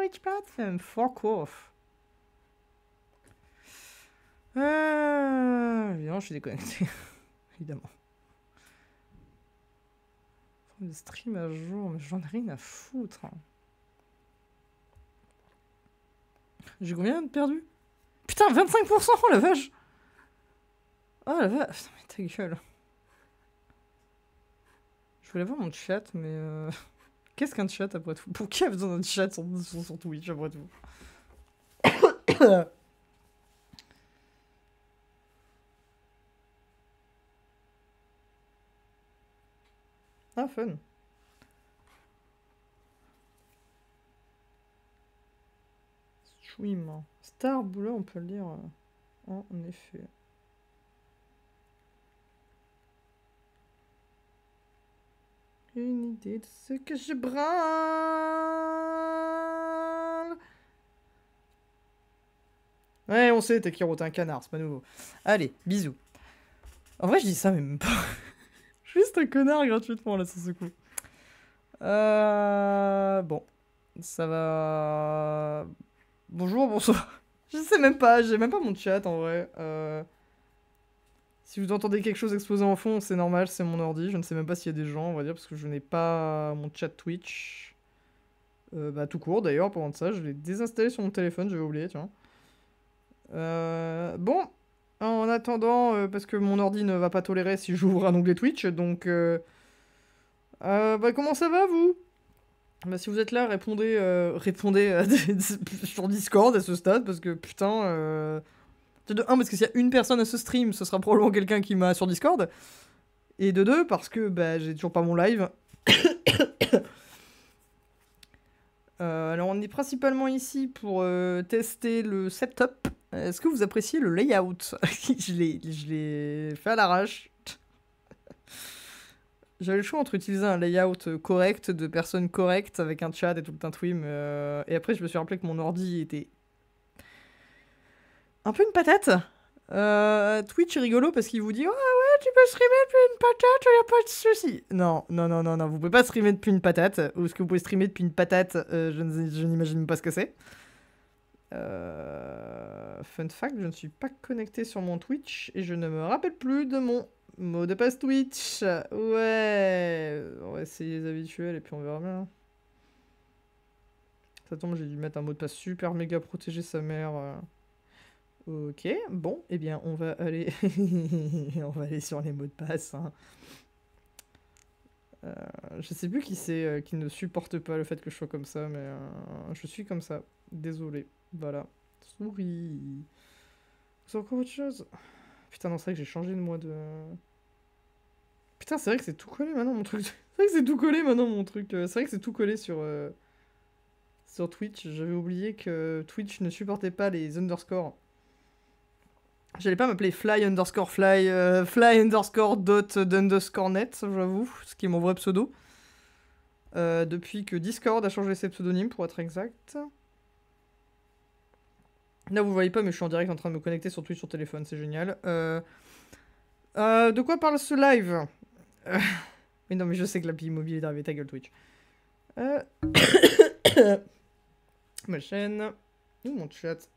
Twitch platform. Fuck off. Évidemment, je suis déconnecté. Évidemment. Le stream à jour, mais j'en ai rien à foutre. J'ai combien de perdu? Putain, 25%, oh la vache! Oh la vache, putain, mais ta gueule. Je voulais voir mon chat, mais qu'est-ce qu'un chat après tout? Pour qui a besoin d'un chat sur Twitch après tout? Ah, fun. Stream. Star Boula, on peut le dire. En effet. Une idée de ce que je branle. Ouais, on sait, Tekiro, t'es un canard, c'est pas nouveau. Allez, bisous. En vrai, je dis ça, mais même pas. Je suis juste un connard gratuitement, là, sur ce coup. Bon. Ça va... Bonjour, bonsoir. Je sais même pas, j'ai même pas mon chat, en vrai. Si vous entendez quelque chose exploser en fond, c'est normal, c'est mon ordi. Je ne sais même pas s'il y a des gens, on va dire, parce que je n'ai pas mon chat Twitch. Bah, tout court, d'ailleurs, pendant de ça. Je l'ai désinstallé sur mon téléphone, j'avais oublié, tiens. Bon, en attendant, parce que mon ordi ne va pas tolérer si j'ouvre un onglet Twitch, donc... bah, comment ça va, vous? Bah, si vous êtes là, répondez sur Discord à ce stade, parce que, putain... De un, parce que s'il y a une personne à ce stream, ce sera probablement quelqu'un qui m'a sur Discord. Et de deux, parce que bah, j'ai toujours pas mon live. Alors, on est principalement ici pour tester le setup. Est-ce que vous appréciez le layout? Je l'ai fait à l'arrache. J'avais le choix entre utiliser un layout correct, de personnes correctes, avec un chat et tout le tintouim. Et après, je me suis rappelé que mon ordi était un peu une patate. Twitch est rigolo parce qu'il vous dit « Ouais, ouais, tu peux streamer depuis une patate, y a pas de souci. » Non, non, non, non, non, vous pouvez pas streamer depuis une patate. Ou est-ce que vous pouvez streamer depuis une patate? Je n'imagine pas ce que c'est. Fun fact, je ne suis pas connecté sur mon Twitch et je ne me rappelle plus de mon mot de passe Twitch. Ouais, on va essayer les habituels et puis on verra bien. Ça tombe, j'ai dû mettre un mot de passe super méga protégé sa mère. Ok, bon, eh bien, on va aller... on va aller sur les mots de passe. Hein. Je sais plus qui c'est qui ne supporte pas le fait que je sois comme ça, mais je suis comme ça. Désolé. Voilà. Souris. C'est encore autre chose. Putain, non, c'est vrai que j'ai changé de moi de... Putain, c'est vrai que c'est tout collé maintenant, mon truc. C'est vrai que c'est tout collé maintenant, mon truc. C'est vrai que c'est tout collé sur Twitch. J'avais oublié que Twitch ne supportait pas les underscores. J'allais pas m'appeler fly underscore fly underscore dot underscore net, j'avoue, ce qui est mon vrai pseudo. Depuis que Discord a changé ses pseudonymes, pour être exact. Là, vous voyez pas, mais je suis en direct en train de me connecter sur Twitch sur téléphone, c'est génial. De quoi parle ce live? Mais non, mais je sais que l'appli mobile est arrivée, ta gueule Twitch. Ma chaîne. Où mon chat?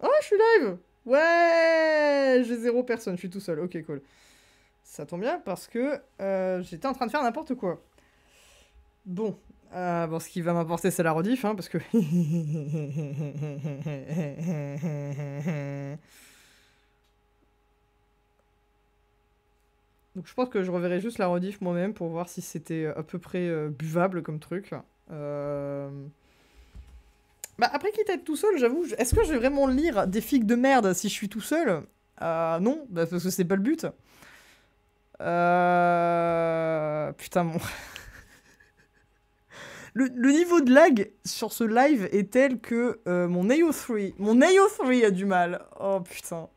Oh, je suis live! Ouais! J'ai 0 personne, je suis tout seul. Ok, cool. Ça tombe bien parce que j'étais en train de faire n'importe quoi. Bon. Bon, ce qui va m'apporter, c'est la rediff, hein, parce que... Donc je pense que je reverrai juste la rediff moi-même pour voir si c'était à peu près buvable comme truc. Bah après, quitte à être tout seul, j'avoue, est-ce que je vais vraiment lire des fics de merde si je suis tout seul? Non, bah, parce que c'est pas le but. Putain, mon... le niveau de lag sur ce live est tel que mon AO3 a du mal. Oh putain.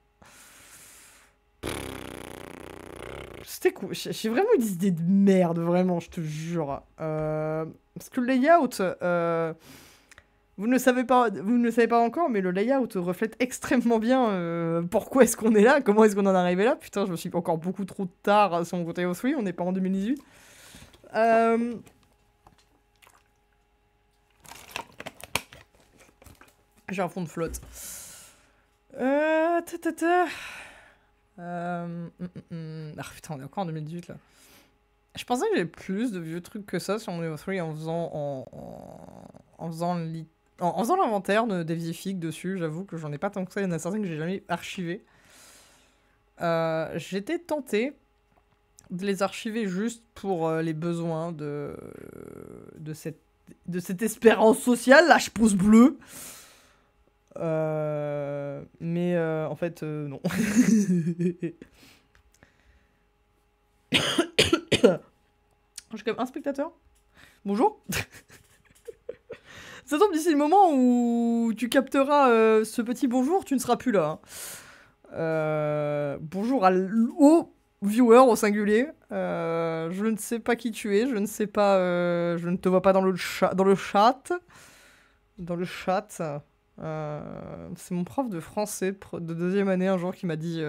C'était cool. J'ai vraiment eu des idées de merde, vraiment, je te jure. Parce que le layout... vous ne le savez pas encore, mais le layout reflète extrêmement bien pourquoi est-ce qu'on est là, comment est-ce qu'on en est arrivé là. Putain, je me suis encore beaucoup trop tard sur mon côté AO3, on n'est pas en 2018. J'ai un fond de flotte. Ah putain, on est encore en 2018 là. Je pensais que j'avais plus de vieux trucs que ça sur mon Niveau 3 en faisant en faisant l'inventaire des vieilles figues dessus. J'avoue que j'en ai pas tant que ça. Il y en a certains que j'ai jamais archivés. J'étais tenté de les archiver juste pour les besoins de cette espérance sociale. Lâche pouce bleu. Mais en fait, non. J'ai quand même un spectateur. Bonjour. Ça tombe d'ici le moment où tu capteras ce petit bonjour, tu ne seras plus là. Bonjour au viewer au singulier. Je ne sais pas qui tu es, je ne sais pas, je ne te vois pas dans le chat. C'est mon prof de français de deuxième année un jour qui m'a dit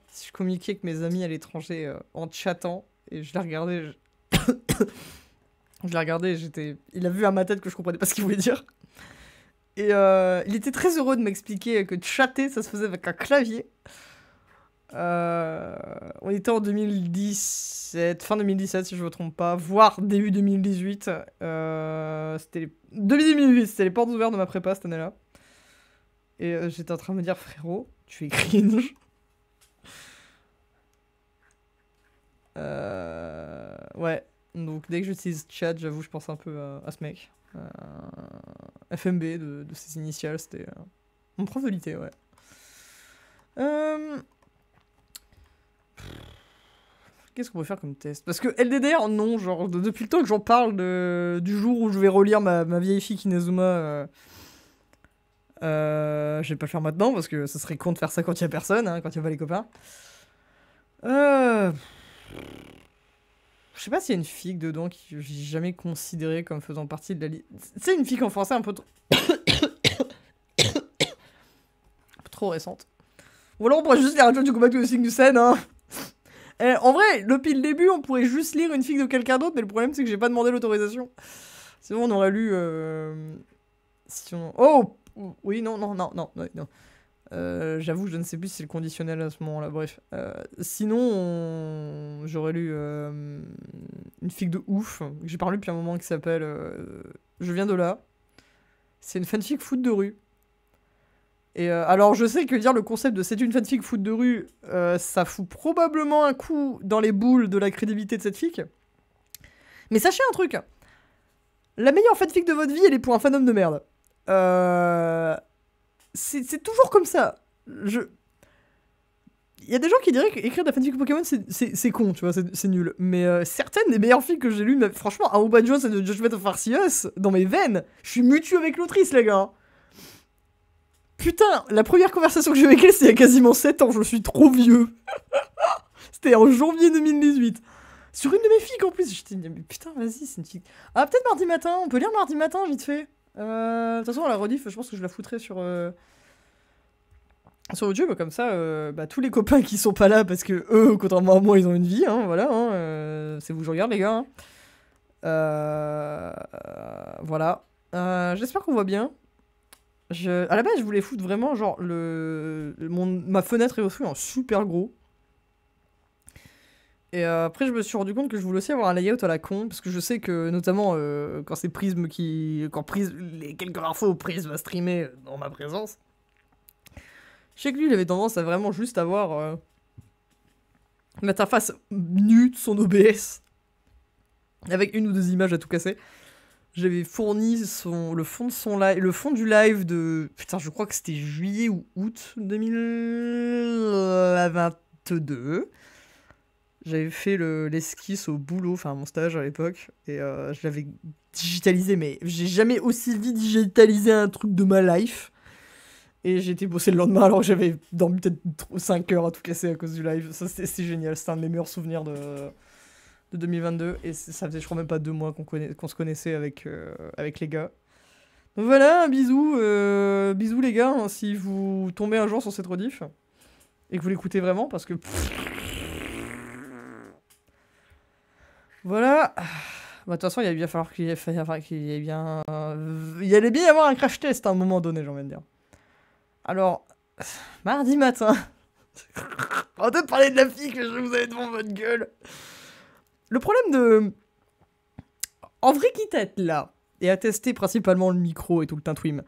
si je communiquais avec mes amis à l'étranger en chattant, et je l'ai regardé. Je l'ai regardé, il a vu à ma tête que je comprenais pas ce qu'il voulait dire. Et il était très heureux de m'expliquer que chatter, ça se faisait avec un clavier. On était en 2017, fin 2017 si je me trompe pas, voire début 2018. C'était 2018, c'était les portes ouvertes de ma prépa cette année-là. Et j'étais en train de me dire, frérot, tu es cringe. Ouais. Donc dès que j'utilise chat, j'avoue, je pense un peu à ce mec. FMB de ses initiales, c'était mon prof de l'IT, ouais. Qu'est-ce qu'on peut faire comme test? Parce que LDDR, non, genre, depuis le temps que j'en parle du jour où je vais relire ma vieille fille Kinazuma, je vais pas le faire maintenant, parce que ça serait con de faire ça quand il y a personne, hein, quand il y a pas les copains. Je sais pas s'il y a une figue dedans que j'ai jamais considérée comme faisant partie de la liste. C'est une figue en français un peu trop récente. Ou alors on pourrait juste lire un truc du combat de signe du Sen, hein. En vrai, depuis le début, on pourrait juste lire une figue de quelqu'un d'autre, mais le problème c'est que j'ai pas demandé l'autorisation. Sinon on aurait lu... Si on... Oh oui, non. J'avoue, je ne sais plus si c'est le conditionnel à ce moment-là, bref. Sinon, j'aurais lu une figue de ouf, que j'ai pas lu depuis un moment, qui s'appelle Je viens de là. C'est une fanfic foot de rue. Et alors, je sais que dire le concept de c'est une fanfic foot de rue, ça fout probablement un coup dans les boules de la crédibilité de cette fic. Mais sachez un truc. La meilleure fanfic de votre vie, elle est pour un fandom de merde. C'est toujours comme ça. Il y a des gens qui diraient qu'écrire de la fanfic Pokémon, c'est con, tu vois, c'est nul. Mais certaines des meilleures filles que j'ai lues, franchement, Aoba Jones et The Judgment of Arceus, dans mes veines, je suis mutu avec l'autrice, les gars. Putain, la première conversation que j'ai avec elle, c'était il y a quasiment 7 ans, je suis trop vieux. C'était en janvier 2018. Sur une de mes filles en plus, j'étais dit, mais putain, vas-y, c'est une fille. Ah, peut-être mardi matin, on peut lire mardi matin, vite fait. De toute façon, la rediff, je pense que je la foutrai sur YouTube, comme ça, tous les copains qui sont pas là, parce que eux, contrairement à moi, ils ont une vie, hein, voilà, hein, c'est vous que je regarde, les gars. Hein. Voilà. J'espère qu'on voit bien. À la base, je voulais foutre vraiment, genre, ma fenêtre est aussi en super gros. Et après, je me suis rendu compte que je voulais aussi avoir un layout à la con, parce que je sais que, notamment, quand c'est Prism les quelques rares fois où Prism va streamer dans ma présence, je sais que lui, il avait tendance à vraiment juste avoir l'interface nue de son OBS, avec une ou deux images à tout casser. J'avais fourni le fond de son live, le fond du live de... Putain, je crois que c'était juillet ou août 2022. J'avais fait l'esquisse au boulot, enfin mon stage à l'époque, et je l'avais digitalisé, mais j'ai jamais aussi vite digitalisé un truc de ma life. Et j'ai été bosser le lendemain alors que j'avais dormi peut-être 5 heures à tout casser à cause du live. Ça, c'est génial, c'est un de mes meilleurs souvenirs de 2022. Et ça faisait, je crois, même pas 2 mois qu'on se connaissait avec les gars. Donc voilà, un bisou. Bisous les gars, hein, si vous tombez un jour sur cette rediff. Et que vous l'écoutez vraiment, parce que... Voilà. Bah, de toute façon, il allait bien falloir qu'il y ait bien... il allait bien y avoir un crash test à un moment donné, j'ai envie de dire. Alors, mardi matin... Arrêtez de parler de la fille que je vous avais devant votre gueule. Le problème de... En vrai, quitte à être là, et à tester principalement le micro et tout le tintouim,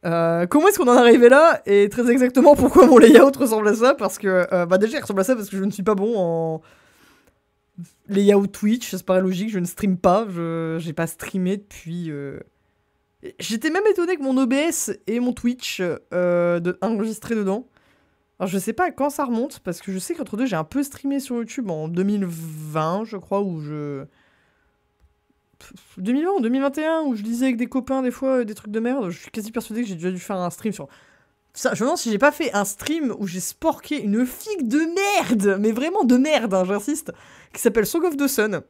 comment est-ce qu'on en est arrivé là, et très exactement pourquoi mon layout ressemble à ça, parce que... bah déjà, il ressemble à ça parce que je ne suis pas bon en... layout Twitch, ça paraît logique, je ne stream pas, j'ai pas streamé depuis... J'étais même étonné que mon OBS et mon Twitch enregistré dedans. Alors je sais pas à quand ça remonte, parce que je sais qu'entre deux j'ai un peu streamé sur YouTube en 2020, je crois, où je... 2020 ou 2021, où je lisais avec des copains des fois des trucs de merde. Je suis quasi persuadé que j'ai déjà dû faire un stream sur... Ça, je me demande si j'ai pas fait un stream où j'ai sporqué une figue de merde, mais vraiment de merde, hein, j'insiste, qui s'appelle Song of the Sun.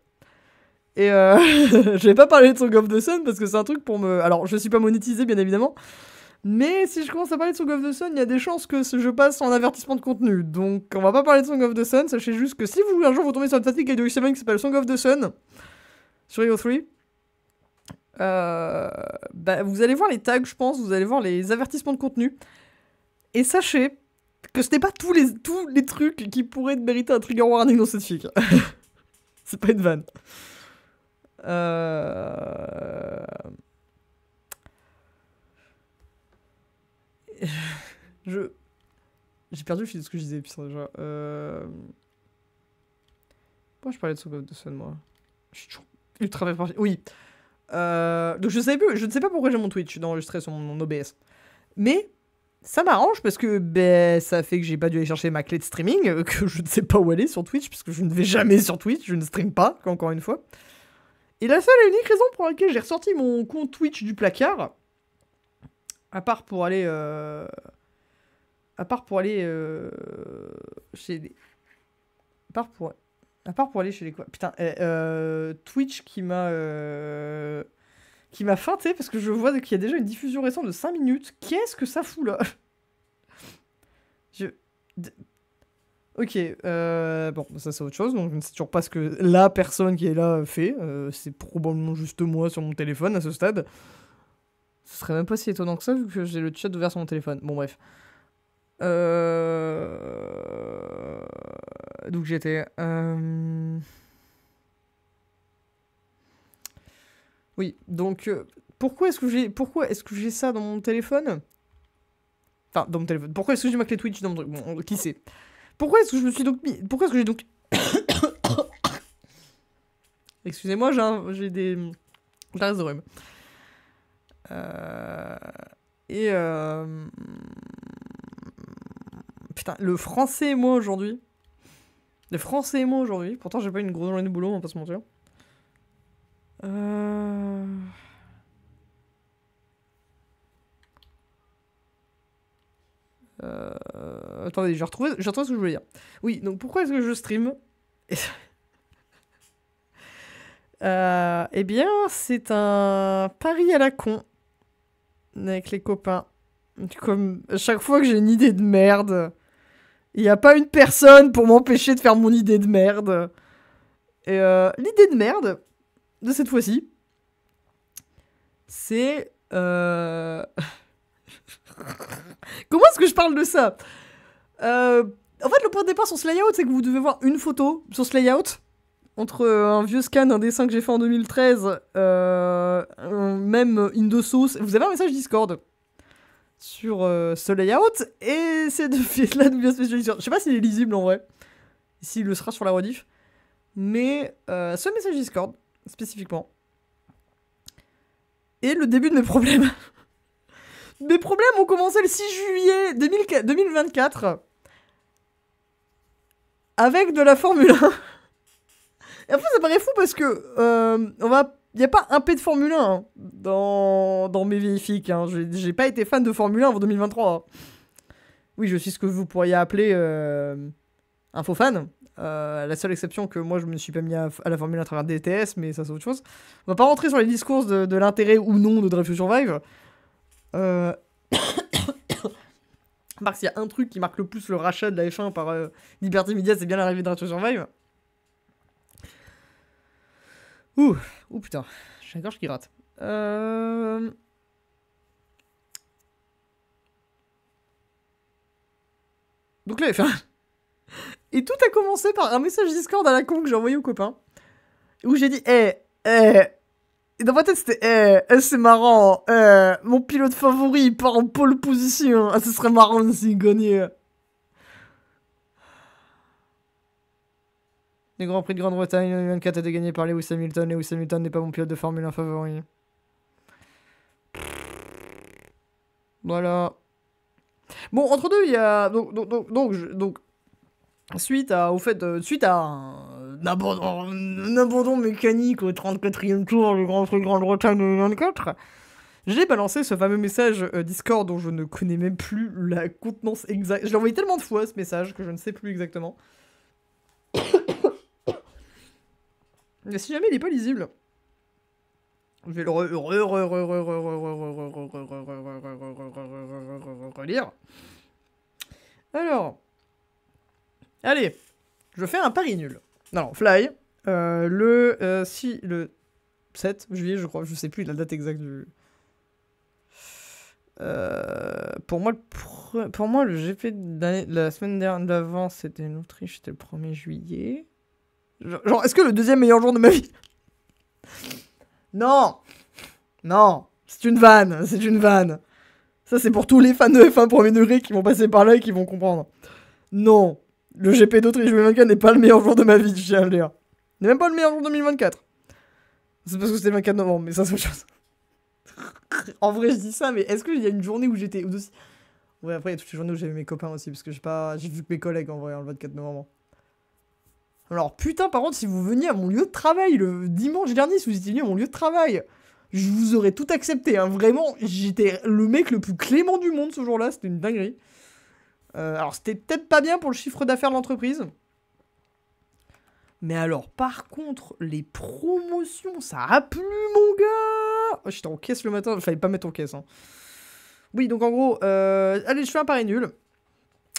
Et je vais pas parler de Song of the Sun parce que c'est un truc pour me... Alors, je suis pas monétisé, bien évidemment. Mais si je commence à parler de Song of the Sun, il y a des chances que je passe en avertissement de contenu. Donc, on va pas parler de Song of the Sun. Sachez juste que si vous, un jour, vous tombez sur une statique de U7 qui s'appelle Song of the Sun, sur EO3, bah, vous allez voir les tags, je pense. Vous allez voir les avertissements de contenu. Et sachez que ce n'est pas tous les trucs qui pourraient mériter un trigger warning dans cette fiche. C'est pas une vanne. J'ai perdu le fil de ce que je disais, putain, déjà. Pourquoi je parlais de Song of the Sun, moi? Je suis toujours ultra préparé. Oui. Donc je ne sais pas pourquoi j'ai mon Twitch d'enregistrer sur mon OBS. Mais ça m'arrange parce que ça fait que j'ai pas dû aller chercher ma clé de streaming, que je ne sais pas où aller sur Twitch, parce que je ne vais jamais sur Twitch, je ne stream pas, encore une fois. Et la seule et unique raison pour laquelle j'ai ressorti mon compte Twitch du placard, à part pour aller chez des... À part pour aller chez les quoi. Putain, Twitch qui m'a feinté parce que je vois qu'il y a déjà une diffusion récente de 5 minutes. Qu'est-ce que ça fout là? Ok, bon, ça c'est autre chose, donc je ne sais toujours pas ce que la personne qui est là fait. C'est probablement juste moi sur mon téléphone à ce stade. Ce serait même pas si étonnant que ça, vu que j'ai le chat ouvert sur mon téléphone. Bon, bref. Donc j'étais... Oui, donc... pourquoi est-ce que j'ai ça dans mon téléphone? Enfin, dans mon téléphone. Pourquoi est-ce que j'ai ma clé Twitch dans mon truc? Bon, qui sait? Pourquoi est-ce que je me suis donc mis... Pourquoi est-ce que j'ai donc... Excusez-moi, j'ai des... J'ai un de rhume. Putain, le français et moi aujourd'hui. Pourtant j'ai pas eu une grosse journée de boulot, on va pas se mentir. Attendez, j'ai retrouvé ce que je voulais dire. Oui, donc pourquoi est-ce que je stream? Eh bien, c'est un pari à la con avec les copains. Comme à chaque fois que j'ai une idée de merde, il n'y a pas une personne pour m'empêcher de faire mon idée de merde. Et l'idée de merde de cette fois-ci, c'est... Comment est-ce que je parle de ça? En fait, le point de départ sur ce layout, c'est que vous devez voir une photo sur ce layout entre un vieux scan, un dessin que j'ai fait en 2013, même Indosauce. Vous avez un message Discord sur ce layout, et c'est de là d'où vient ce message Discord. Je sais pas s'il est lisible en vrai, s'il le sera sur la rediff, mais ce message Discord, spécifiquement, est le début de mes problèmes. Mes problèmes ont commencé le 6 juillet 2024 avec de la Formule 1. Et en fait, ça paraît fou parce que il n'y a pas un P de Formule 1 hein, dans mes vieilles hein. J'ai pas été fan de Formule 1 avant 2023. Hein. Oui, je suis ce que vous pourriez appeler un faux fan. La seule exception que moi je me suis pas mis à la Formule 1 à travers DTS, mais ça c'est autre chose. On va pas rentrer sur les discours de l'intérêt ou non de Drive to Survive. Marc, s'il y a un truc qui marque le plus le rachat de la F1 par Liberty Media, c'est bien l'arrivée de Drive to Survive. Ouh, ouh putain, j'ai la gorge qui gratte. Donc là, et tout a commencé par un message Discord à la con que j'ai envoyé au copain. Où j'ai dit, et dans ma tête, c'était, c'est marrant, mon pilote favori, il part en pole position. Ah, ce serait marrant s'il gagnait. Le Grand Prix de Grande-Bretagne 2024 a été gagné par Lewis Hamilton. Lewis Hamilton n'est pas mon pilote de Formule 1 favori. Voilà. Bon, entre deux, il y a... Donc, suite à un abandon mécanique au 34e tour du Grand Prix de Grande-Bretagne 2024, j'ai balancé ce fameux message Discord dont je ne connais même plus la contenance exacte. Je l'ai envoyé tellement de fois, ce message, que je ne sais plus exactement. Mais si jamais il n'est pas lisible, je vais le relire. Alors, allez, je fais un pari nul. Non, Fly, le 7 juillet, je crois, je sais plus la date exacte du... pour moi, le GP de la semaine d'avant, c'était une Autriche, c'était le 1er juillet. Genre, est-ce que le deuxième meilleur jour de ma vie? Non, c'est une vanne, Ça, c'est pour tous les fans de F1 premier degré qui vont passer par là et qui vont comprendre. Non, le GP d'Autriche 2024 n'est pas le meilleur jour de ma vie, je tiens à le dire. Il n'est même pas le meilleur jour de 2024. C'est parce que c'était le 24 novembre, mais ça, c'est autre chose. En vrai, je dis ça, mais est-ce qu'il y a une journée où j'étais aussi... Ouais, après, il y a toutes les journées où j'avais mes copains aussi, parce que j'ai vu que mes collègues, en vrai, le 24 novembre. Alors, putain, par contre, si vous veniez à mon lieu de travail le dimanche dernier, si vous étiez venu à mon lieu de travail, je vous aurais tout accepté, hein. Vraiment, j'étais le mec le plus clément du monde ce jour-là, c'était une dinguerie. Alors, c'était peut-être pas bien pour le chiffre d'affaires de l'entreprise. Mais alors, par contre, les promotions, ça a plu, mon gars. Oh, j'étais en caisse le matin, il fallait pas mettre en caisse, hein. Oui, donc en gros, allez, je fais un pari nul.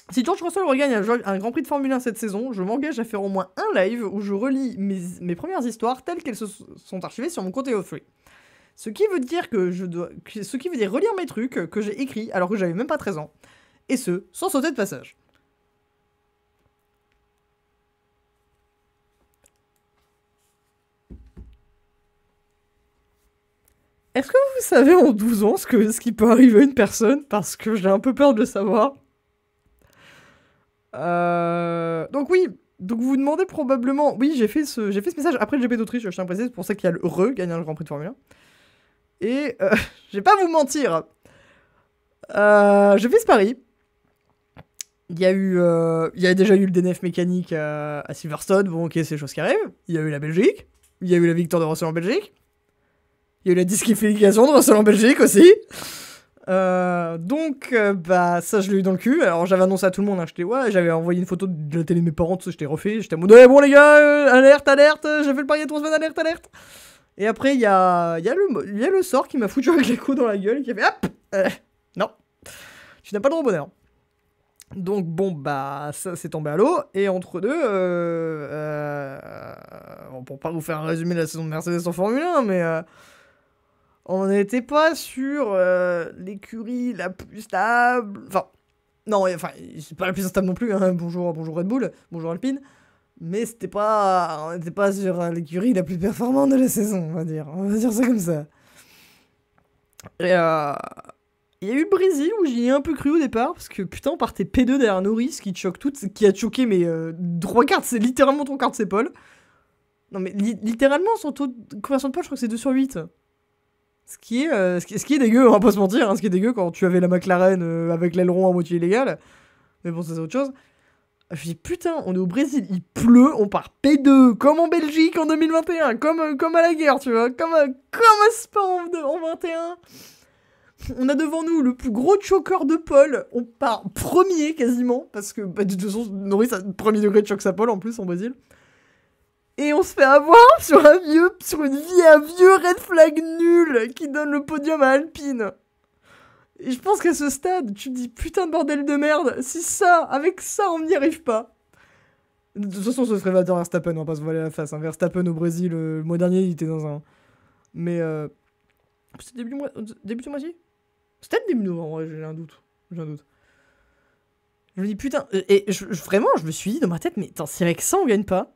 Si George Russell regagne un Grand Prix de Formule 1 cette saison, je m'engage à faire au moins un live où je relis mes premières histoires telles qu'elles se sont archivées sur mon compte EO3. Ce qui veut dire relire mes trucs que j'ai écrits alors que j'avais même pas 13 ans. Et ce, sans sauter de passage. Est-ce que vous savez en 12 ans ce qui peut arriver à une personne? Parce que j'ai un peu peur de le savoir. Donc oui, donc vous vous demandez probablement... Oui, j'ai fait ce message après le GP d'Autriche, je tiens à préciser, c'est pour ça qu'il y a le gagnant le Grand Prix de Formule 1. Et je vais pas vous mentir, j'ai fait ce pari. Il y a déjà eu le DNF mécanique à Silverstone, bon ok, c'est des choses qui arrivent. Il y a eu la Belgique, il y a eu la victoire de Russell en Belgique. Il y a eu la disqualification de Russell en Belgique aussi. Donc, ça, je l'ai eu dans le cul. Alors, j'avais annoncé à tout le monde, hein, j'avais envoyé une photo de la télé de mes parents, tout ça, j'étais refait. J'étais en mode, bon, les gars, alerte, j'ai fait le pari il y a 3 semaines, alerte. Et après, il y a le sort qui m'a foutu avec les coups dans la gueule et qui a fait, hop, non, tu n'as pas le droit au bonheur. Donc, bon, ça s'est tombé à l'eau. Et entre deux, bon, pour pas vous faire un résumé de la saison de Mercedes en Formule 1, mais... on n'était pas sur l'écurie la plus stable. Enfin, non, c'est pas la plus stable non plus, hein. Bonjour Red Bull, bonjour Alpine. Mais on n'était pas sur l'écurie la plus performante de la saison, on va dire. On va dire ça comme ça. Et il y a eu le Brésil où j'y ai un peu cru au départ, parce que putain, on partait P2 derrière Norris qui a choqué, mais c'est littéralement 3 quarts de ses pôles. Non, mais littéralement, son taux de conversion de pôle, je crois que c'est 2 sur 8. Ce qui est dégueu, on va pas se mentir, hein, ce qui est dégueu quand tu avais la McLaren avec l'aileron à moitié illégal. Mais bon, ça c'est autre chose. Je me dis, putain, on est au Brésil, il pleut, on part P2, comme en Belgique en 2021, comme à la guerre, tu vois, comme à Spa en 21. On a devant nous le plus gros choker de pole, on part premier quasiment, parce que de toute façon, Norris a premier degré de choc sa pole en plus en Brésil. Et on se fait avoir sur un vieux red flag nul qui donne le podium à Alpine. Et je pense qu'à ce stade, tu te dis putain de bordel de merde, si avec ça on n'y arrive pas. De toute façon, ce serait Verstappen, on va pas se voiler la face. Hein. Verstappen au Brésil, le mois dernier, il était dans un... Mais c'était début du mois-ci. C'était le début novembre, ouais, j'ai un doute. J'ai un doute. Je me dis putain, vraiment, je me suis dit dans ma tête, mais attends, si avec ça on gagne pas,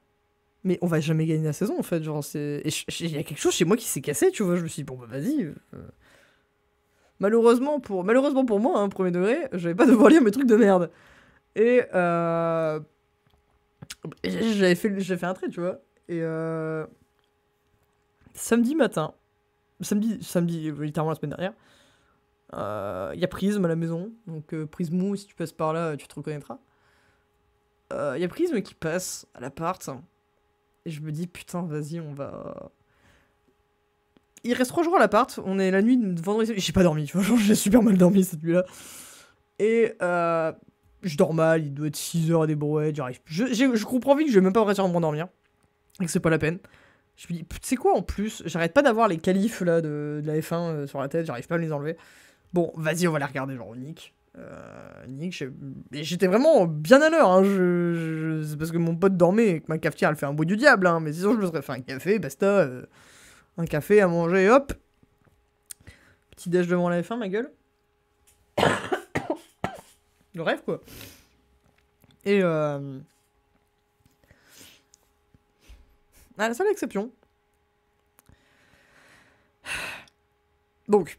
mais on va jamais gagner la saison en fait. Genre, c'est. Il y a quelque chose chez moi qui s'est cassé, tu vois. Je me suis dit, bon bah vas-y. Malheureusement pour moi, hein, premier degré, je vais pas devoir lire mes trucs de merde. Et j'ai fait un trait, tu vois. Et samedi matin, samedi, littéralement la semaine dernière, il y a Prism à la maison. Donc Prismou, si tu passes par là, tu te reconnaîtras. Il y a Prism qui passe à l'appart. Et je me dis, putain, vas-y, on va... Il reste 3 jours à l'appart. On est la nuit de vendredi. J'ai pas dormi, tu vois. Genre, j'ai super mal dormi cette nuit-là. Et je dors mal. Il doit être 6 heures à des brouettes. J'arrive. Je comprends vite que je vais même pas réussir à m'endormir. Et que c'est pas la peine. Je me dis, tu sais quoi en plus, j'arrête pas d'avoir les qualifs là de la F1 sur la tête. J'arrive pas à me les enlever. Bon, vas-y, on va les regarder. Genre, Nick. J'étais vraiment bien à l'heure. Hein. C'est parce que mon pote dormait et que ma cafetière elle fait un bruit du diable. Hein. Mais sinon, je me serais fait un café, basta. Un café à manger, hop. Petit déj devant la F1, ma gueule. Le rêve, quoi. Et ah, la seule exception. Donc,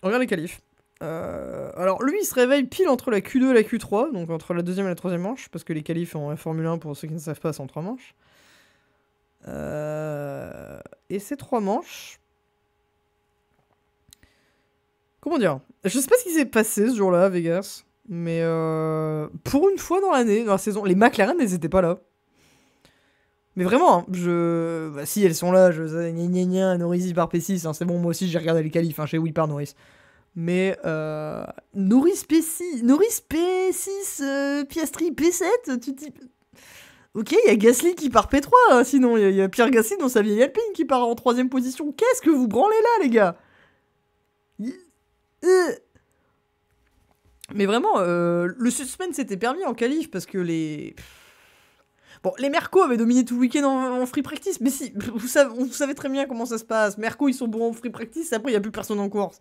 on regarde les qualifs. Alors, lui, il se réveille pile entre la Q2 et la Q3, donc entre la deuxième et la troisième manche, parce que les qualifs en Formule 1, pour ceux qui ne savent pas, sont 3 manches. Et ces 3 manches... Comment dire? Je sais pas ce qui s'est passé ce jour-là à Vegas, mais pour une fois dans l'année, dans la saison, les McLaren, elles étaient pas là. Mais vraiment, hein, bah, si elles sont là, Norris il part P6, hein, c'est bon, moi aussi j'ai regardé les qualifs, hein, chez où il part Norris. Mais Norris P6, Piastri P7, tu te dis... Ok, il y a Gasly qui part P3, hein, sinon il y a Pierre Gasly dans sa vieille Alpine qui part en 3ème position. Qu'est-ce que vous branlez là, les gars? Mais vraiment, le suspense était permis en qualif parce que les... Bon, les Merco avaient dominé tout le week-end en free practice, mais si, vous savez très bien comment ça se passe. Merco, ils sont bons en free practice, et après, il n'y a plus personne en course.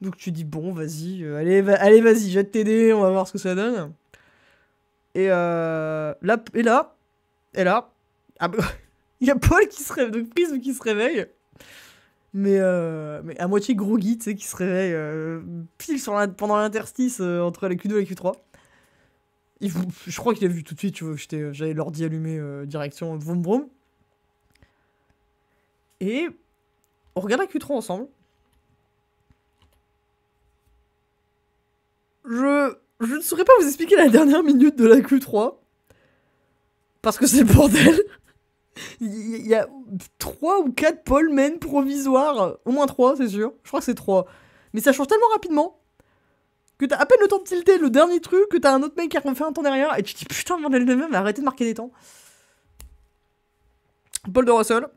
Donc tu dis, bon, vas-y, allez, vas-y, jette TD, on va voir ce que ça donne. Et là, ah, bah, il y a Paul qui se réveille, donc Prism qui se réveille. Mais à moitié groggy, tu sais, qui se réveille pile pendant l'interstice entre la Q2 et la Q3. Je crois qu'il a vu tout de suite, tu vois, j'avais l'ordi allumé direction vroom vroom. Et on regarde la Q3 ensemble. Je ne saurais pas vous expliquer la dernière minute de la Q3. Parce que c'est le bordel. Il y a 3 ou 4 polemen provisoires. Au moins 3, c'est sûr. Je crois que c'est 3. Mais ça change tellement rapidement que t'as à peine le temps de tilter le dernier truc, que t'as un autre mec qui a fait un temps derrière, et tu te dis putain, bordel de même, arrêtez de marquer des temps. Paul de Russell.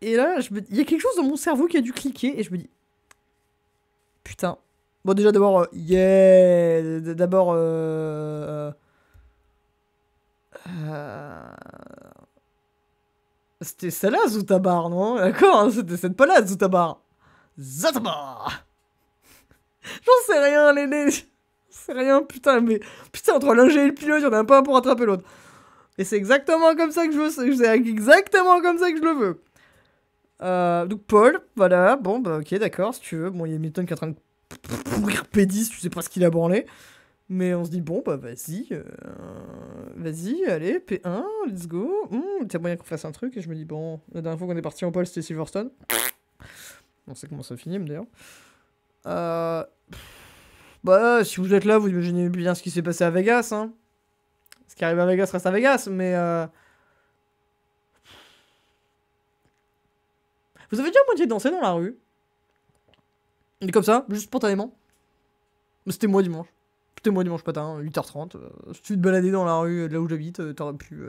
Et là, il y a quelque chose dans mon cerveau qui a dû cliquer, et je me dis putain. Bon, déjà, d'abord, d'abord, c'était celle-là, Zoutabar, non? D'accord, hein, c'était cette pas là, Zoutabar. Zoutabar. J'en sais rien, Léné. C'est rien, putain, mais... Putain, entre l'ingé et le pilote, y'en a pas un pour attraper l'autre. Et c'est exactement comme ça que je veux, c'est exactement comme ça que je le veux. Donc Paul, voilà, bon, bah ok, d'accord, si tu veux. Bon, il y a Milton qui est en train de pourrir P10, tu sais pas ce qu'il a branlé. Mais on se dit, bon, bah vas-y, allez, P1, let's go. T'as moyen qu'on fasse un truc, et je me dis, bon, la dernière fois qu'on est parti en pole, c'était Silverstone. On sait comment ça finit, d'ailleurs. Bah, si vous êtes là, vous imaginez bien ce qui s'est passé à Vegas, hein. Ce qui arrive à Vegas reste à Vegas, mais... Vous avez déjà moitié dansé dans la rue? Mais comme ça, juste spontanément. C'était moi dimanche. C'était moi dimanche matin, 8h30. Si tu te baladais dans la rue de là où j'habite, t'aurais pu...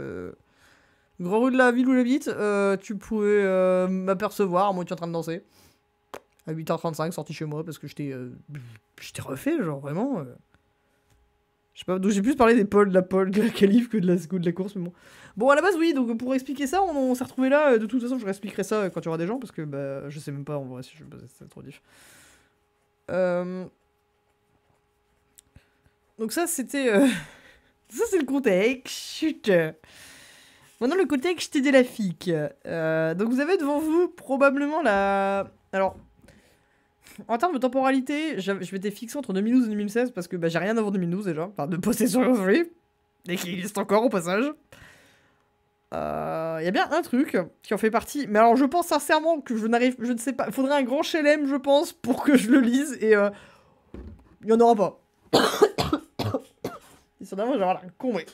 Grande rue de la ville où j'habite, tu pouvais m'apercevoir, moi tu es en train de danser. À 8h35, sorti chez moi, parce que j'étais refait, genre vraiment... Je sais pas, donc j'ai plus parlé de la qualif que de la course, mais bon. Bon, à la base, oui, donc pour expliquer ça, on s'est retrouvé là. De toute façon, je réexpliquerai ça quand il y aura des gens, parce que bah, je sais même pas en vrai si je vais passer, c'est trop diff. Donc ça, c'était... ça, c'est le contexte. Chut. Maintenant, le contexte de la FIC. Donc vous avez devant vous probablement la... Alors, en termes de temporalité, je m'étais fixé entre 2012 et 2016, parce que bah, j'ai rien avant 2012 déjà, enfin de poster sur Free, et qui existe encore au passage. Il y a bien un truc qui en fait partie, mais alors je pense sincèrement que je ne sais pas, il faudrait un grand chelem, je pense, pour que je le lise, et il y en aura pas. Et sûrement, je vais avoir la con, mais...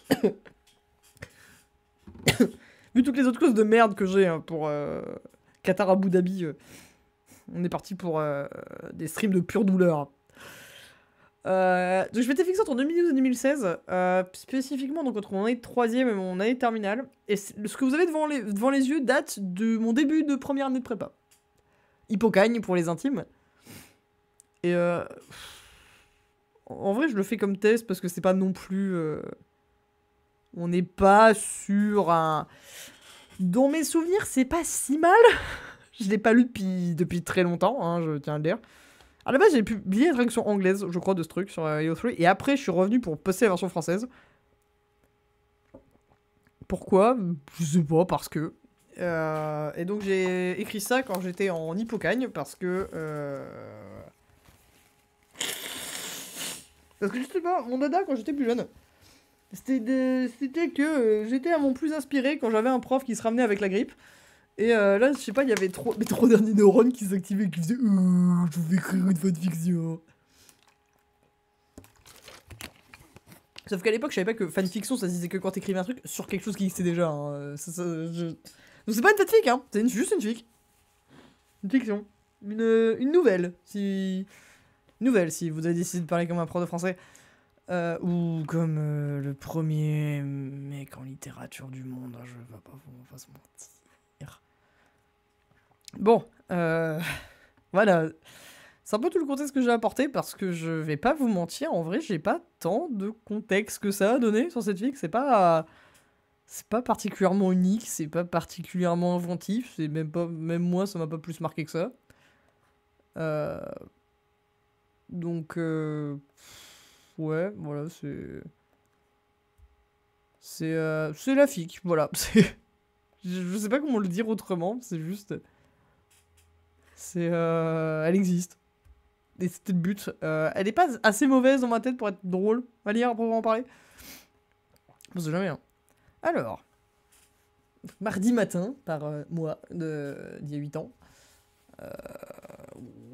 Vu toutes les autres causes de merde que j'ai pour Qatar Abu Dhabi, on est parti pour des streams de pure douleur. Donc je m'étais fixé entre 2012 et 2016, spécifiquement donc entre mon année de 3ème et mon année de terminale. Et ce que vous avez devant les yeux date de mon début de première année de prépa. Hippocagne pour les intimes. Et en vrai je le fais comme test parce que c'est pas non plus... on n'est pas sur un... Dans mes souvenirs c'est pas si mal. Je l'ai pas lu depuis très longtemps, hein, je tiens à le dire. À la base, j'ai publié la traduction anglaise, je crois, de ce truc sur AO3, et après, je suis revenu pour poster la version française. Pourquoi? Je sais pas, parce que... et donc, j'ai écrit ça quand j'étais en Hippocagne, parce que... Parce que je sais pas, mon dada, quand j'étais plus jeune, c'était que j'étais à mon plus inspiré quand j'avais un prof qui se ramenait avec la grippe. Et là, je sais pas, il y avait mes trois derniers neurones qui s'activaient et qui faisaient je vais écrire une fanfiction. Sauf qu'à l'époque, je savais pas que fanfiction ça se disait que quand t'écrivais un truc sur quelque chose qui existait déjà. Hein. Donc c'est pas une fanfic, hein, c'est juste une fic. Une fiction. Une nouvelle, si. Une nouvelle, si vous avez décidé de parler comme un prof de français. Ou comme le premier mec en littérature du monde, hein, je vais pas se mentir. Bon, voilà. C'est un peu tout le contexte que j'ai apporté parce que je vais pas vous mentir, en vrai, j'ai pas tant de contexte que ça a donné sur cette fic. C'est pas particulièrement unique, c'est pas particulièrement inventif, c'est même moi, ça m'a pas plus marqué que ça. Donc, ouais, voilà, c'est la fic, voilà. Je sais pas comment le dire autrement, c'est juste... elle existe. Et c'était le but. Elle est pas assez mauvaise dans ma tête pour être drôle à lire, pour en parler. Je sais jamais, hein. Alors. Mardi matin, par moi, d'il y a 8 ans.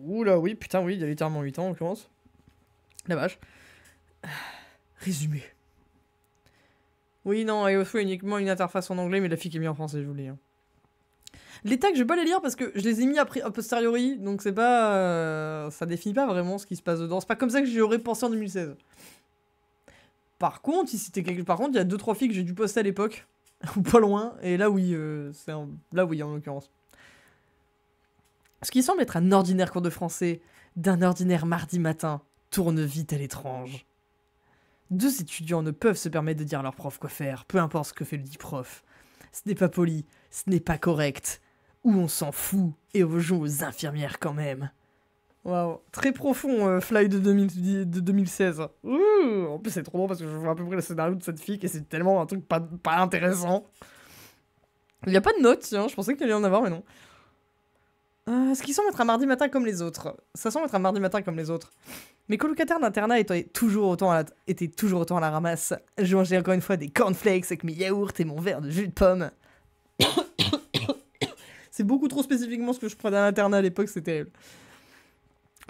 Oula, oui, putain, oui, il y a littéralement 8 ans en l'occurrence. La vache. Résumé. Oui, non, AO3 est uniquement une interface en anglais, mais la fic est bien en français, je vous le dis. Hein. Les tags, je vais pas les lire parce que je les ai mis a posteriori, donc c'est pas... ça définit pas vraiment ce qui se passe dedans. C'est pas comme ça que j'y aurais pensé en 2016. Par contre, il y a 2-3 filles que j'ai dû poster à l'époque, ou pas loin, et là oui, là oui en l'occurrence. Ce qui semble être un ordinaire cours de français d'un ordinaire mardi matin tourne vite à l'étrange. 2 étudiants ne peuvent se permettre de dire à leur prof quoi faire, peu importe ce que fait le dit prof. Ce n'est pas poli, ce n'est pas correct. Ou on s'en fout et on joue aux infirmières quand même. Waouh, très profond Fly de 2016. Ouh, en plus c'est trop drôle parce que je vois à peu près le scénario de cette fille et c'est tellement un truc pas intéressant. Il n'y a pas de notes, tiens, je pensais qu'il allait en avoir mais non. Ce qui semble être un mardi matin comme les autres. Ça semble être un mardi matin comme les autres. Mes colocataires d'internat étaient toujours autant à la ramasse. Je mangeais encore une fois des cornflakes avec mes yaourts et mon verre de jus de pomme. C'est beaucoup trop spécifiquement ce que je prenais à l'internat à l'époque, c'était terrible.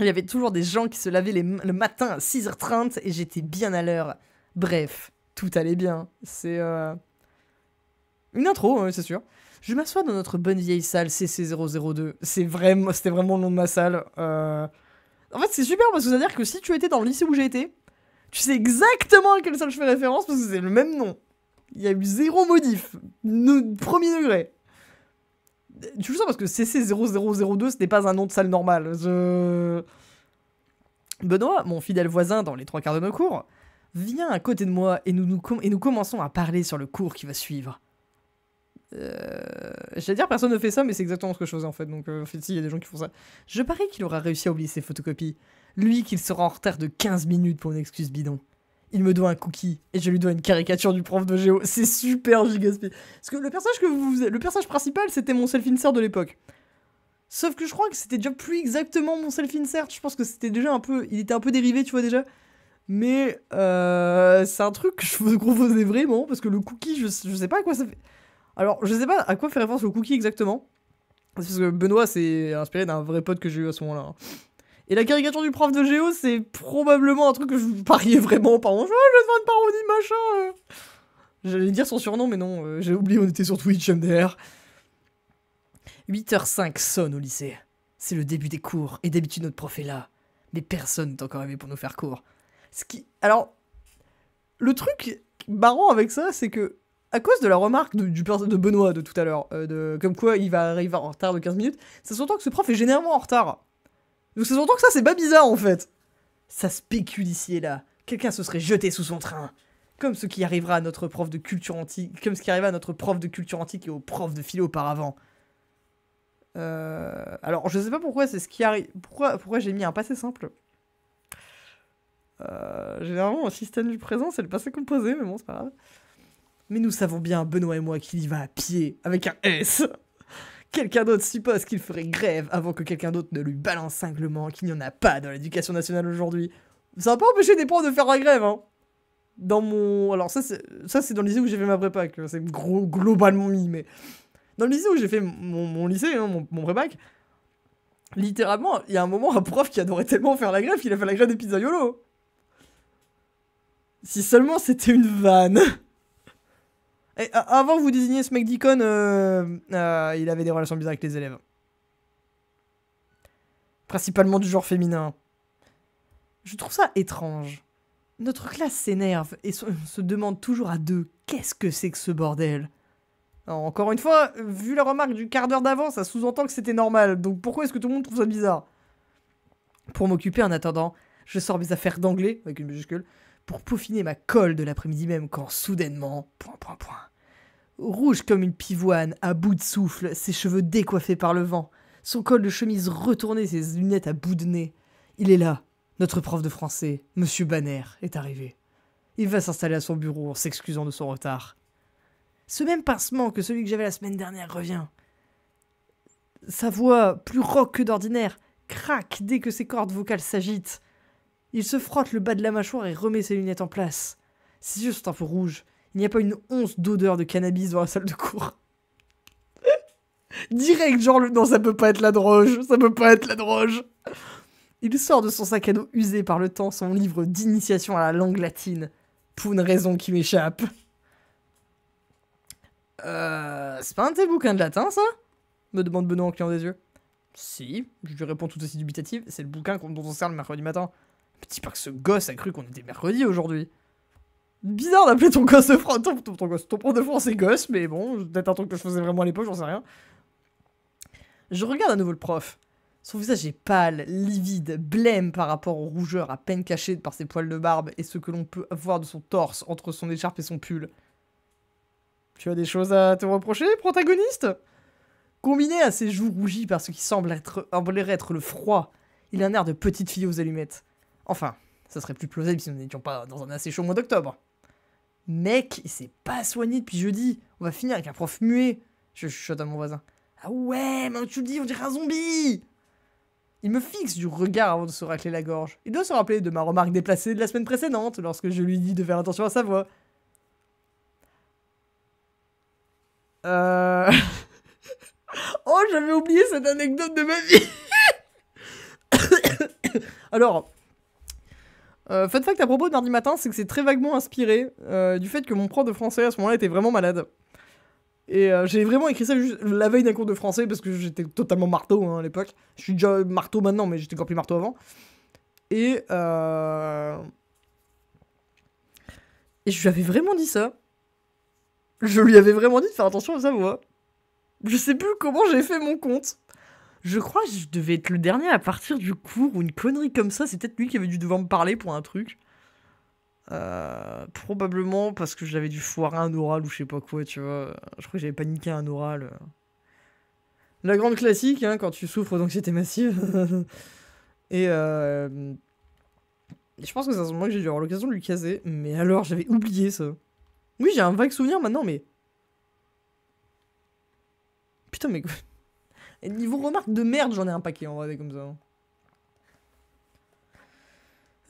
Il y avait toujours des gens qui se lavaient le matin à 6h30 et j'étais bien à l'heure. Bref, tout allait bien. C'est une intro, c'est sûr. Je m'assois dans notre bonne vieille salle CC002. C'était vraiment le nom de ma salle. En fait, c'est super parce que ça veut dire que si tu étais dans le lycée où j'ai été, tu sais exactement à quelle salle je fais référence parce que c'est le même nom. Il y a eu 0 modif. Premier degré. Tu le sais parce que CC0002, ce n'est pas un nom de salle normale. Benoît, mon fidèle voisin dans les 3 quarts de nos cours, Viens à côté de moi et nous commençons à parler sur le cours qui va suivre. J'allais dire personne ne fait ça, mais c'est exactement ce que je faisais en fait. Donc en fait, si, il y a des gens qui font ça. Je parie qu'il aura réussi à oublier ses photocopies. Lui, qu'il sera en retard de 15 minutes pour une excuse bidon. Il me doit un cookie et je lui dois une caricature du prof de géo. C'est super gigaspi. Parce que le personnage principal, c'était mon self-insert de l'époque. Sauf que je crois que c'était déjà plus exactement mon self-insert. Je pense que c'était déjà un peu... Il était un peu dérivé, tu vois, déjà. Mais c'est un truc que je vous proposais vraiment, parce que le cookie, je sais pas à quoi ça fait... Alors, je sais pas à quoi fait référence le cookie exactement. Parce que Benoît, c'est inspiré d'un vrai pote que j'ai eu à ce moment-là. Et la caricature du prof de géo, c'est probablement un truc que je vous pariais vraiment par contre. Oh, je vais faire une parodie, machin. J'allais dire son surnom, mais non, j'ai oublié, on était sur Twitch, MDR. 8h05 sonne au lycée. C'est le début des cours, et d'habitude notre prof est là. Mais personne n'est encore arrivé pour nous faire cours. Alors, le truc marrant avec ça, c'est que, à cause de la remarque de Benoît de tout à l'heure, comme quoi il va arriver en retard de 15 minutes, ça s'entend que ce prof est généralement en retard. Donc ça s'entend que ça, c'est pas bizarre en fait. Ça spécule ici et là. Quelqu'un se serait jeté sous son train. Comme ce qui arrivera à notre prof de culture antique, comme ce qui arriva à notre prof de culture antique et au prof de philo auparavant. Alors, je sais pas pourquoi c'est ce qui arrive. Pourquoi j'ai mis un passé simple. Généralement, au système du présent, c'est le passé composé, mais bon, c'est pas grave. Mais nous savons bien, Benoît et moi, qu'il y va à pied, avec un S. Quelqu'un d'autre suppose qu'il ferait grève avant que quelqu'un d'autre ne lui balance cinglement qu'il n'y en a pas dans l'éducation nationale aujourd'hui. Ça va pas empêcher des profs de faire la grève, hein. Dans mon... Alors ça, c'est dans le lycée où j'ai fait ma prépa, que c'est globalement mis, mais... Dans le lycée où j'ai fait mon lycée, hein, mon prépac, littéralement, il y a un moment, un prof qui adorait tellement faire la grève qu'il a fait la grève des pizzaiolos. Si seulement c'était une vanne. Et avant que vous désigniez ce mec d'icône, il avait des relations bizarres avec les élèves. Principalement du genre féminin. Je trouve ça étrange. Notre classe s'énerve et se demande toujours à deux qu'est-ce que c'est que ce bordel. Alors, encore une fois, vu la remarque du quart d'heure d'avant, ça sous-entend que c'était normal. Donc pourquoi est-ce que tout le monde trouve ça bizarre? Pour m'occuper en attendant, je sors mes affaires d'anglais, avec une majuscule, pour peaufiner ma colle de l'après-midi même quand soudainement... Rouge comme une pivoine, à bout de souffle, ses cheveux décoiffés par le vent, son col de chemise retourné, ses lunettes à bout de nez. Il est là, notre prof de français, Monsieur Banner, est arrivé. Il va s'installer à son bureau en s'excusant de son retard. Ce même pincement que celui que j'avais la semaine dernière revient. Sa voix, plus rauque que d'ordinaire, craque dès que ses cordes vocales s'agitent. Il se frotte le bas de la mâchoire et remet ses lunettes en place. Ses yeux sont un peu rouges. Il n'y a pas une once d'odeur de cannabis dans la salle de cours. Direct, genre, non, ça peut pas être la droge. Ça peut pas être la droge. Il sort de son sac à dos usé par le temps son livre d'initiation à la langue latine. Pour une raison qui m'échappe. C'est pas un de tes bouquins de latin, ça? Me demande Benoît en clignant des yeux. Si, je lui réponds tout aussi dubitatif. C'est le bouquin dont on sert le mercredi matin. Mais dis pas que ce gosse a cru qu'on était mercredi aujourd'hui. Bizarre d'appeler ton gosse de France, ton prof de français gosse, mais bon, peut-être un truc que je faisais vraiment à l'époque, j'en sais rien. Je regarde à nouveau le prof. Son visage est pâle, livide, blême par rapport aux rougeurs à peine cachées par ses poils de barbe et ce que l'on peut voir de son torse entre son écharpe et son pull. Tu as des choses à te reprocher, protagoniste? Combiné à ses joues rougies par ce qui semble être le froid, il a un air de petite fille aux allumettes. Enfin, ça serait plus plausible si nous n'étions pas dans un assez chaud mois d'octobre. Mec, il s'est pas soigné depuis jeudi. On va finir avec un prof muet. Je chuchote à mon voisin. Ah ouais, mais tu le dis, on dirait un zombie. Il me fixe du regard avant de se racler la gorge. Il doit se rappeler de ma remarque déplacée de la semaine précédente, lorsque je lui dis de faire attention à sa voix. Oh, j'avais oublié cette anecdote de ma vie. Alors... fun fact à propos de mardi matin, c'est que c'est très vaguement inspiré du fait que mon prof de français à ce moment-là était vraiment malade. Et j'ai vraiment écrit ça juste la veille d'un cours de français parce que j'étais totalement marteau hein, à l'époque. Je suis déjà marteau maintenant, mais j'étais encore plus marteau avant. Et je lui avais vraiment dit ça. Je lui avais vraiment dit de faire attention à sa voix. Je sais plus comment j'ai fait mon compte. Je crois que je devais être le dernier à partir du cours ou une connerie comme ça. C'est peut-être lui qui avait dû devoir me parler pour un truc. Probablement parce que j'avais dû foirer un oral ou je sais pas quoi, tu vois. Je crois que j'avais paniqué un oral. La grande classique, hein, quand tu souffres d'anxiété massive. Et je pense que c'est à ce moment que j'ai dû avoir l'occasion de lui caser. Mais alors, j'avais oublié ça. Oui, j'ai un vague souvenir maintenant, mais... Putain, mais... Et niveau remarques de merde, j'en ai un paquet en vrai, comme ça.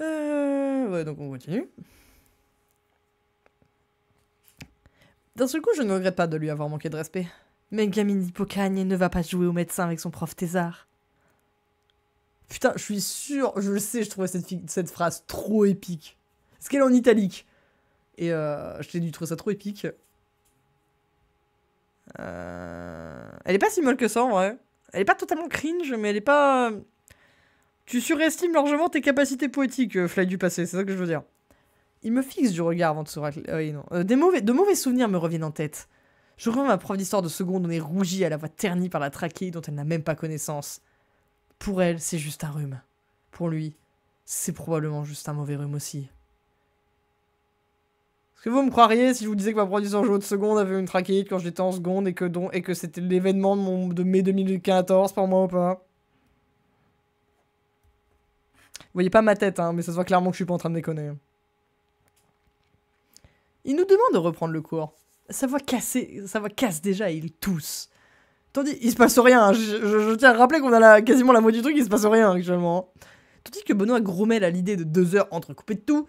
Ouais, donc on continue. D'un seul coup, je ne regrette pas de lui avoir manqué de respect. Mais gamine d'Hippocagne ne va pas jouer au médecin avec son prof thésard. Putain, je suis sûr, je le sais, je trouvais cette phrase trop épique. Parce qu'elle est en italique. Et je t'ai dû trouver ça trop épique. Elle est pas si molle que ça en vrai. Elle est pas totalement cringe, mais elle est pas... Tu surestimes largement tes capacités poétiques, Fly du passé, c'est ça que je veux dire. Il me fixe du regard avant de se racler. Oui, non. De mauvais souvenirs me reviennent en tête. Je reviens à ma prof d'histoire de seconde, on est rougie à la voix ternie par la trachée dont elle n'a même pas connaissance. Pour elle, c'est juste un rhume. Pour lui, c'est probablement juste un mauvais rhume aussi. Est-ce que vous me croiriez si je vous disais que ma prof d'histoire de seconde avait une trachéite quand j'étais en seconde et que c'était l'événement de mai 2014 pour moi ou pas? Vous voyez pas ma tête, hein, mais ça se voit clairement que je suis pas en train de déconner. Il nous demande de reprendre le cours. Sa voix casse déjà et il tousse. Tandis, il se passe rien. Hein. Je tiens à rappeler qu'on a quasiment la moitié du truc, il se passe rien actuellement. Tandis que Benoît grommelle à l'idée de 2 heures entrecoupées de tout,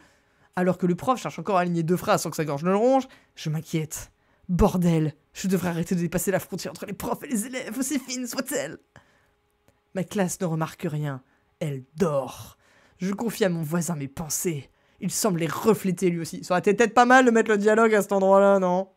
alors que le prof cherche encore à aligner 2 phrases sans que sa gorge ne le ronge, je m'inquiète. Bordel, je devrais arrêter de dépasser la frontière entre les profs et les élèves, aussi fine soit-elle. Ma classe ne remarque rien. Elle dort. Je confie à mon voisin mes pensées. Il semble les refléter lui aussi. Ça aurait été peut-être pas mal de mettre le dialogue à cet endroit-là, non?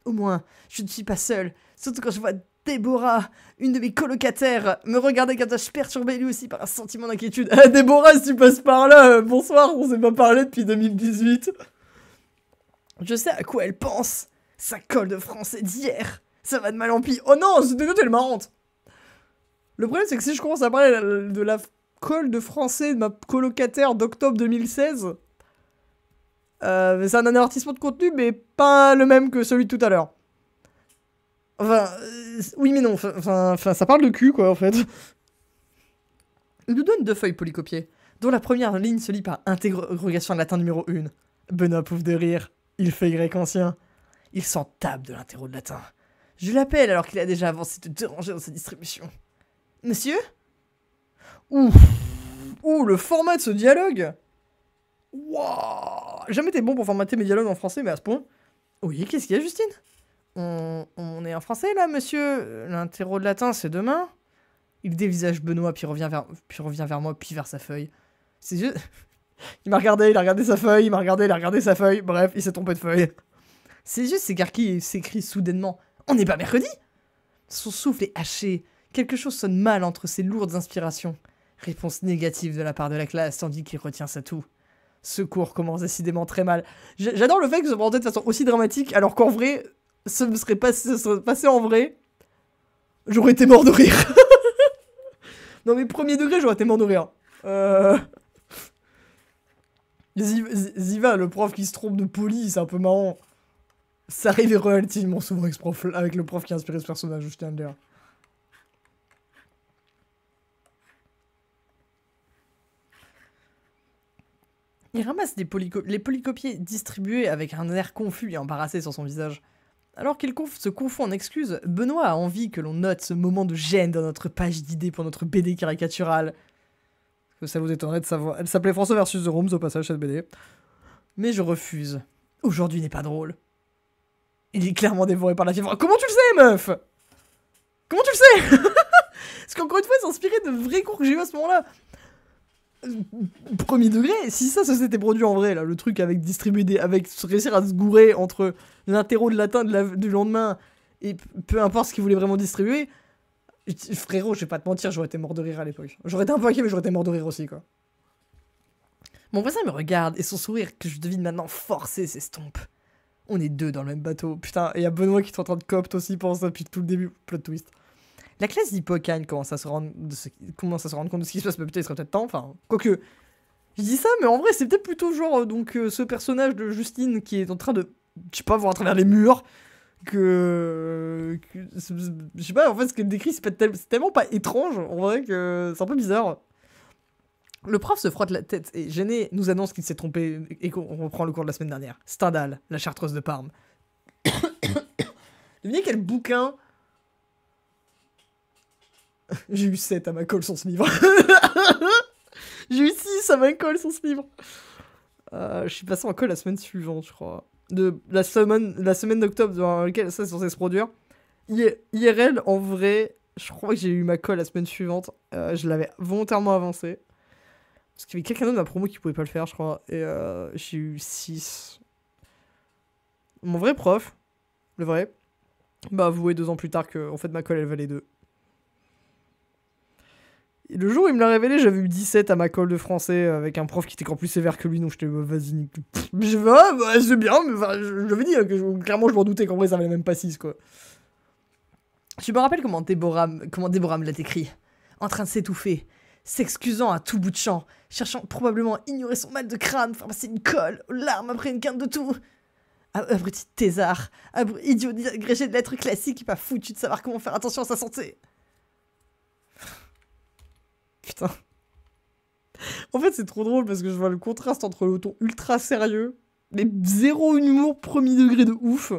Au moins, je ne suis pas seule. Surtout quand je vois Déborah, une de mes colocataires, me regarder d'un visage perturbé lui aussi par un sentiment d'inquiétude. Ah, Déborah, si tu passes par là, bonsoir, on s'est pas parlé depuis 2018. Je sais à quoi elle pense. Sa colle de français d'hier. Ça va de mal en pis. Oh non, cette anecdote elle est marrante. Le problème, c'est que si je commence à parler de la colle de français de ma colocataire d'octobre 2016... c'est un avertissement de contenu, mais pas le même que celui de tout à l'heure. Enfin, oui mais non, enfin, ça parle de cul quoi en fait. Il nous donne 2 feuilles polycopiées, dont la première ligne se lit par interrogation latin numéro 1. Benoît pouffe de rire, il fait grec ancien. Il s'en tape de l'interro de latin. Je l'appelle alors qu'il a déjà avancé de 2 rangées dans sa distribution. Monsieur? Ouh, le format de ce dialogue. Wouah, jamais été bon pour formater mes dialogues en français, mais à ce point. Oui, qu'est-ce qu'il y a, Justine? On est en français, là, monsieur? L'interro de latin, c'est demain? Il dévisage Benoît, puis revient vers moi, puis vers sa feuille. C'est juste... il a regardé sa feuille, il a regardé sa feuille. Bref, il s'est trompé de feuille. Ses yeux s'écarquillent et s'écrie soudainement. On n'est pas mercredi? Son souffle est haché. Quelque chose sonne mal entre ses lourdes inspirations. Réponse négative de la part de la classe, tandis qu'il retient sa toux. Ce cours commence décidément très mal. J'adore le fait que ce soit présenté de façon aussi dramatique, alors qu'en vrai, ce serait passé en vrai. J'aurais été mort de rire. Dans mes premiers degrés, j'aurais été mort de rire. Ziva, le prof qui se trompe de poli, c'est un peu marrant. Ça arrive relativement souvent avec le prof qui a inspiré ce personnage, je tiens à le dire. Il ramasse les polycopiés distribués avec un air confus et embarrassé sur son visage. Alors qu'il se confond en excuses, Benoît a envie que l'on note ce moment de gêne dans notre page d'idées pour notre BD caricaturale. Que ça vous étonnerait de savoir. Elle s'appelait François vs The Rooms au passage, cette BD. Mais je refuse. Aujourd'hui n'est pas drôle. Il est clairement dévoré par la fièvre. Comment tu le sais, meuf? Comment tu le sais? Parce qu'encore une fois, c'est inspiré de vrais cours que j'ai eu à ce moment-là. Premier degré, si ça s'était produit en vrai, là, le truc avec distribuer avec réussir à se gourer entre l'interro de latin du lendemain et peu importe ce qu'il voulait vraiment distribuer, frérot, je vais pas te mentir, j'aurais été mort de rire à l'époque. J'aurais été un peu inquiet, mais j'aurais été mort de rire aussi, quoi. Mon voisin me regarde et son sourire, que je devine maintenant forcé, s'estompe. On est 2 dans le même bateau, putain, et y a Benoît qui est en train de copte aussi pendant ça depuis tout le début, plot twist. La classe d'Hippocagne commence à se rendre compte de ce qui se passe, mais peut-être il serait peut-être temps, enfin, quoique, Je dis ça, mais en vrai, c'est peut-être plutôt genre, ce personnage de Justine qui est en train de, je sais pas, voir à travers les murs, je sais pas, en fait, ce qu'elle décrit, c'est tellement pas étrange, en vrai, que c'est un peu bizarre. Le prof se frotte la tête et, gêné, nous annonce qu'il s'est trompé et qu'on reprend le cours de la semaine dernière. Stendhal, la chartreuse de Parme. Devinez quel bouquin... J'ai eu 7 à ma colle sur ce livre. J'ai eu 6 à ma colle sur ce livre. Je suis passé en colle la semaine suivante, je crois. De la semaine d'octobre dans laquelle ça est censé se produire. IRL, en vrai, je crois que j'ai eu ma colle la semaine suivante. Je l'avais volontairement avancé. Parce qu'il y avait quelqu'un d'autre de ma promo qui pouvait pas le faire, je crois. Et j'ai eu 6. Mon vrai prof, le vrai, m'a avoué 2 ans plus tard que, en fait, ma colle, elle valait 2. Et le jour où il me l'a révélé, j'avais eu 17 à ma colle de français avec un prof qui était encore plus sévère que lui, donc j'étais vas-y, je vais, bah, c'est bien, mais j'avais dit que clairement je m'en doutais qu'en vrai ça valait même pas 6 quoi. Je me rappelle comment Déborah me l'a décrit. En train de s'étouffer, s'excusant à tout bout de champ, cherchant probablement à ignorer son mal de crâne, faire passer une colle, aux larmes après une quinte de tout. Abruti de thésard, idiot agrégé de lettres classiques qui pas foutu de savoir comment faire attention à sa santé. Putain. En fait, c'est trop drôle parce que je vois le contraste entre le ton ultra sérieux, mais zéro humour premier degré de ouf,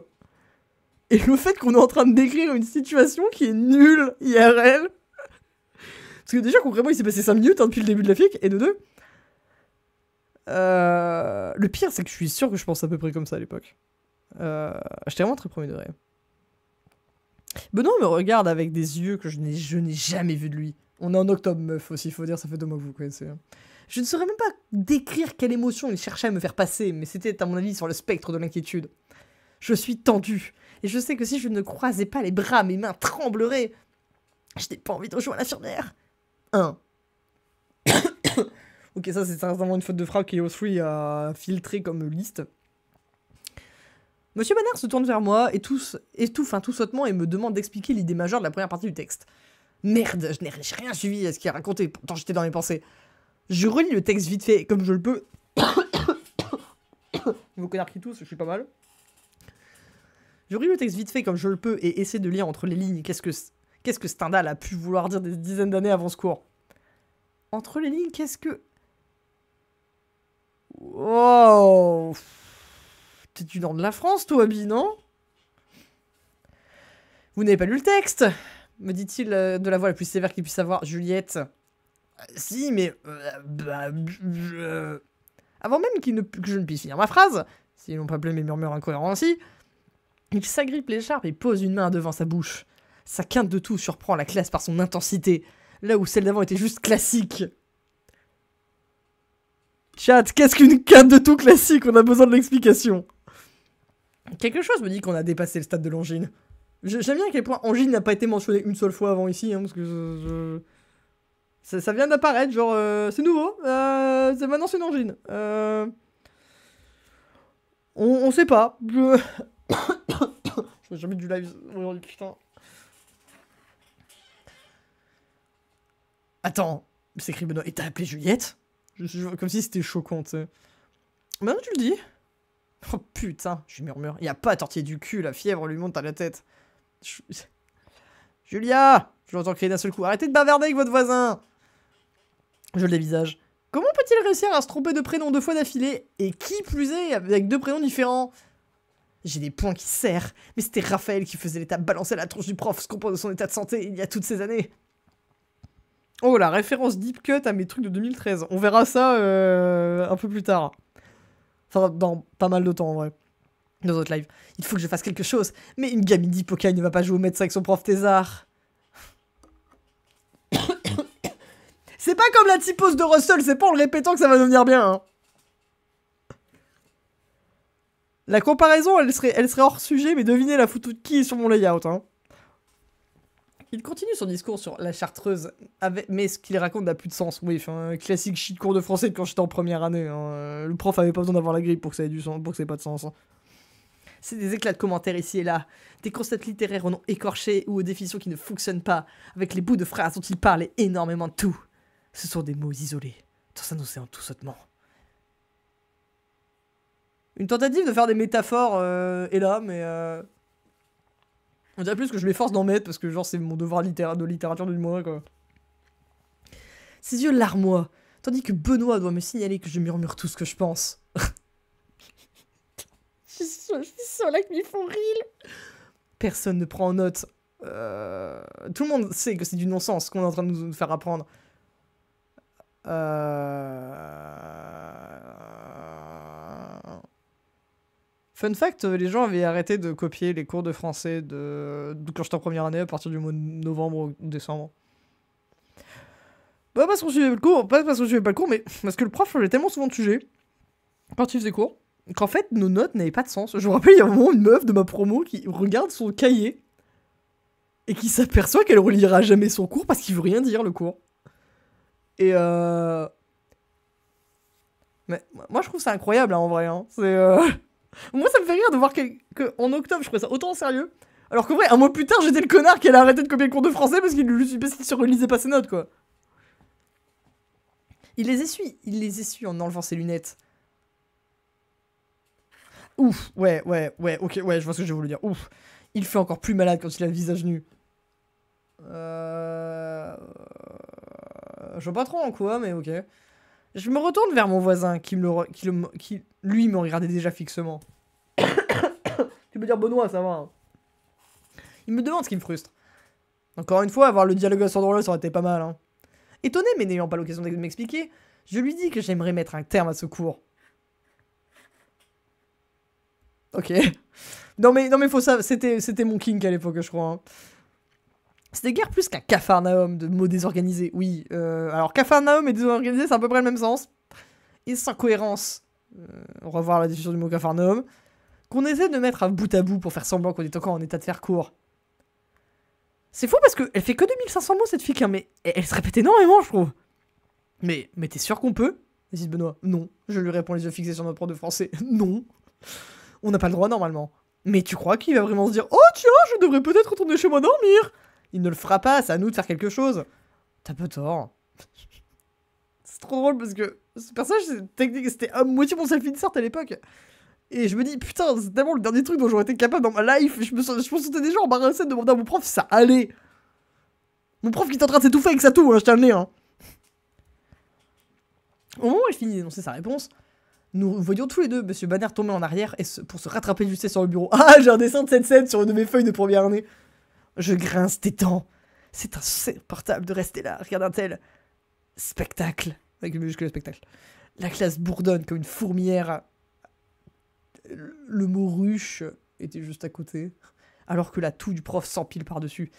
et le fait qu'on est en train de décrire une situation qui est nulle IRL. Parce que déjà, concrètement, il s'est passé 5 minutes depuis le début de la fic, et de 2. Le pire, c'est que je suis sûr que je pense à peu près comme ça à l'époque. J'étais vraiment très premier degré. Benoît me regarde avec des yeux que je n'ai jamais vus de lui. On est en octobre, meuf, aussi, faut dire, ça fait 2 mois que vous connaissez. Je ne saurais même pas décrire quelle émotion il cherchait à me faire passer, mais c'était, à mon avis, sur le spectre de l'inquiétude. Je suis tendu, et je sais que si je ne croisais pas les bras, mes mains trembleraient. Je n'ai pas envie de rejoindre l'infirmière. 1. Ok, ça, c'est certainement une faute de frappe qu'Eo3 a filtré comme liste. Monsieur Banner se tourne vers moi, étouffe un tout sautement et me demande d'expliquer l'idée majeure de la première partie du texte. Merde, je n'ai rien suivi à ce qu'il a raconté, pourtant j'étais dans mes pensées. Je relis le texte vite fait, comme je le peux. Vos connards qui tous, je suis pas mal. Je relis le texte vite fait comme je le peux et essaie de lire entre les lignes qu'est-ce que Stendhal a pu vouloir dire des dizaines d'années avant ce cours. Entre les lignes, qu'est-ce que... Wow. T'es du nord de la France, toi, Abby, non? Vous n'avez pas lu le texte? Me dit-il de la voix la plus sévère qu'il puisse avoir. Juliette. Si, mais... Avant même que je ne puisse finir ma phrase, s'ils n'ont pas appelé mes murmures incohérents aussi, il s'agrippe l'écharpe et pose une main devant sa bouche. Sa quinte de tout surprend la classe par son intensité, là où celle d'avant était juste classique. Chat, qu'est-ce qu'une quinte de tout classique? On a besoin de l'explication. Quelque chose me dit qu'on a dépassé le stade de l'angine. J'aime bien à quel point angine n'a pas été mentionné une seule fois avant ici, hein, parce que ça vient d'apparaître, genre, c'est nouveau, maintenant c'est une angine. On sait pas. Je vais jamais du live aujourd'hui, putain. Attends, s'écrit Benoît, et t'as appelé Juliette? Comme si c'était choquant, tu sais. Maintenant tu le dis. Oh putain, je murmure. Y a pas à tortiller du cul, la fièvre lui monte à la tête. Julia! Je l'entends crier d'un seul coup. Arrêtez de bavarder avec votre voisin! Je le dévisage. Comment peut-il réussir à se tromper de prénom 2 fois d'affilée? Et qui plus est, avec 2 prénoms différents? J'ai des poings qui serrent, mais c'était Raphaël qui faisait l'étape balancer la tronche du prof, se compose de son état de santé il y a toutes ces années. Oh, la référence deep cut à mes trucs de 2013. On verra ça un peu plus tard. Enfin, dans pas mal de temps en vrai. Dans notre live. Il faut que je fasse quelque chose. Mais une gamine d'Hippocagne ne va pas jouer au médecin avec son prof thésard. C'est pas comme la typose de Russell, c'est pas en le répétant que ça va devenir bien. Hein. La comparaison, elle serait hors sujet, mais devinez la photo de qui est sur mon layout. Hein. Il continue son discours sur la chartreuse, mais ce qu'il raconte n'a plus de sens. Oui, enfin, classique shit cours de français de quand j'étais en première année. Hein. Le prof avait pas besoin d'avoir la grippe pour que ça ait du sens, pour que ça ait pas de sens. Hein. C'est des éclats de commentaires ici et là, des concepts littéraires au nom écorché ou aux définitions qui ne fonctionnent pas, avec les bouts de phrases dont il parle et énormément de tout. Ce sont des mots isolés, dans un océan tout sautement. Une tentative de faire des métaphores est là, mais on dirait plus que je m'efforce d'en mettre parce que genre c'est mon devoir de littérature du mois quoi. Ses yeux larmoient, tandis que Benoît doit me signaler que je murmure tout ce que je pense. Je suis sur là qui me font rire. Personne ne prend en note. Tout le monde sait que c'est du non-sens qu'on est en train de nous faire apprendre. Fun fact, les gens avaient arrêté de copier les cours de français de quand j'étais en première année à partir du mois de novembre ou décembre. Pas parce qu'on suivait le cours, pas parce qu'on suivait pas le cours, mais parce que le prof changeait tellement souvent de sujet quand il faisait cours qu'en fait nos notes n'avaient pas de sens. Je me rappelle, il y a un moment une meuf de ma promo qui regarde son cahier et qui s'aperçoit qu'elle relira jamais son cours parce qu'il veut rien dire le cours. Et mais moi je trouve ça incroyable hein, en vrai. Hein. C'est moi ça me fait rire de voir qu'en octobre je trouvais ça autant sérieux. Alors qu'en vrai, un mois plus tard, j'étais le connard qui allait arrêter de copier le cours de français parce qu'il se relisait pas ses notes quoi. Il les essuie en enlevant ses lunettes. Ouf, ouais, ok, ouais, je vois ce que j'ai voulu dire. Ouf, il fait encore plus malade quand il a le visage nu. Je vois pas trop en quoi, mais ok. Je me retourne vers mon voisin qui lui me regardait déjà fixement. Tu peux dire Benoît, ça va. Hein. Il me demande ce qui me frustre. Encore une fois, avoir le dialogue à ce endroit-là, ça aurait été pas mal. Hein. Étonné, mais n'ayant pas l'occasion de m'expliquer, je lui dis que j'aimerais mettre un terme à ce cours. Ok. Non mais faut ça, c'était mon kink à l'époque, je crois. Hein. C'était guère plus qu'un capharnaüm de mots désorganisés. Oui, alors capharnaüm et désorganisé, c'est à peu près le même sens. Et sans cohérence, on va voir la définition du mot capharnaüm, qu'on essaie de mettre à bout pour faire semblant qu'on est encore en état de faire court. C'est fou parce qu'elle fait que 2500 mots cette fille, hein, mais elle se répète énormément, je trouve. Mais t'es sûr qu'on peut ? Hésite Benoît. Non. Je lui réponds les yeux fixés sur notre prof de français. Non. On n'a pas le droit normalement. Mais tu crois qu'il va vraiment se dire « Oh tiens, je devrais peut-être retourner chez moi dormir !» Il ne le fera pas, c'est à nous de faire quelque chose. T'as pas tort. C'est trop drôle parce que ce personnage, c'était à moitié mon self-insert à l'époque. Et je me dis, putain, c'est tellement le dernier truc dont j'aurais été capable dans ma life. Je me sentais déjà embarrassé de demander à mon prof si ça allait. Mon prof qui est en train de s'étouffer avec sa toux, hein, je tiens le nez. Hein. Au moment où elle finit d'énoncer sa réponse, nous voyons tous les deux Monsieur Banner tomber en arrière pour se rattraper de justesse sur le bureau. Ah, j'ai un dessin de cette scène sur une de mes feuilles de première année. Je grince des dents. C'est insupportable de rester là, regarde un tel spectacle. Avec le minuscule spectacle. La classe bourdonne comme une fourmilière. Le mot ruche était juste à côté. Alors que la toux du prof s'empile par-dessus.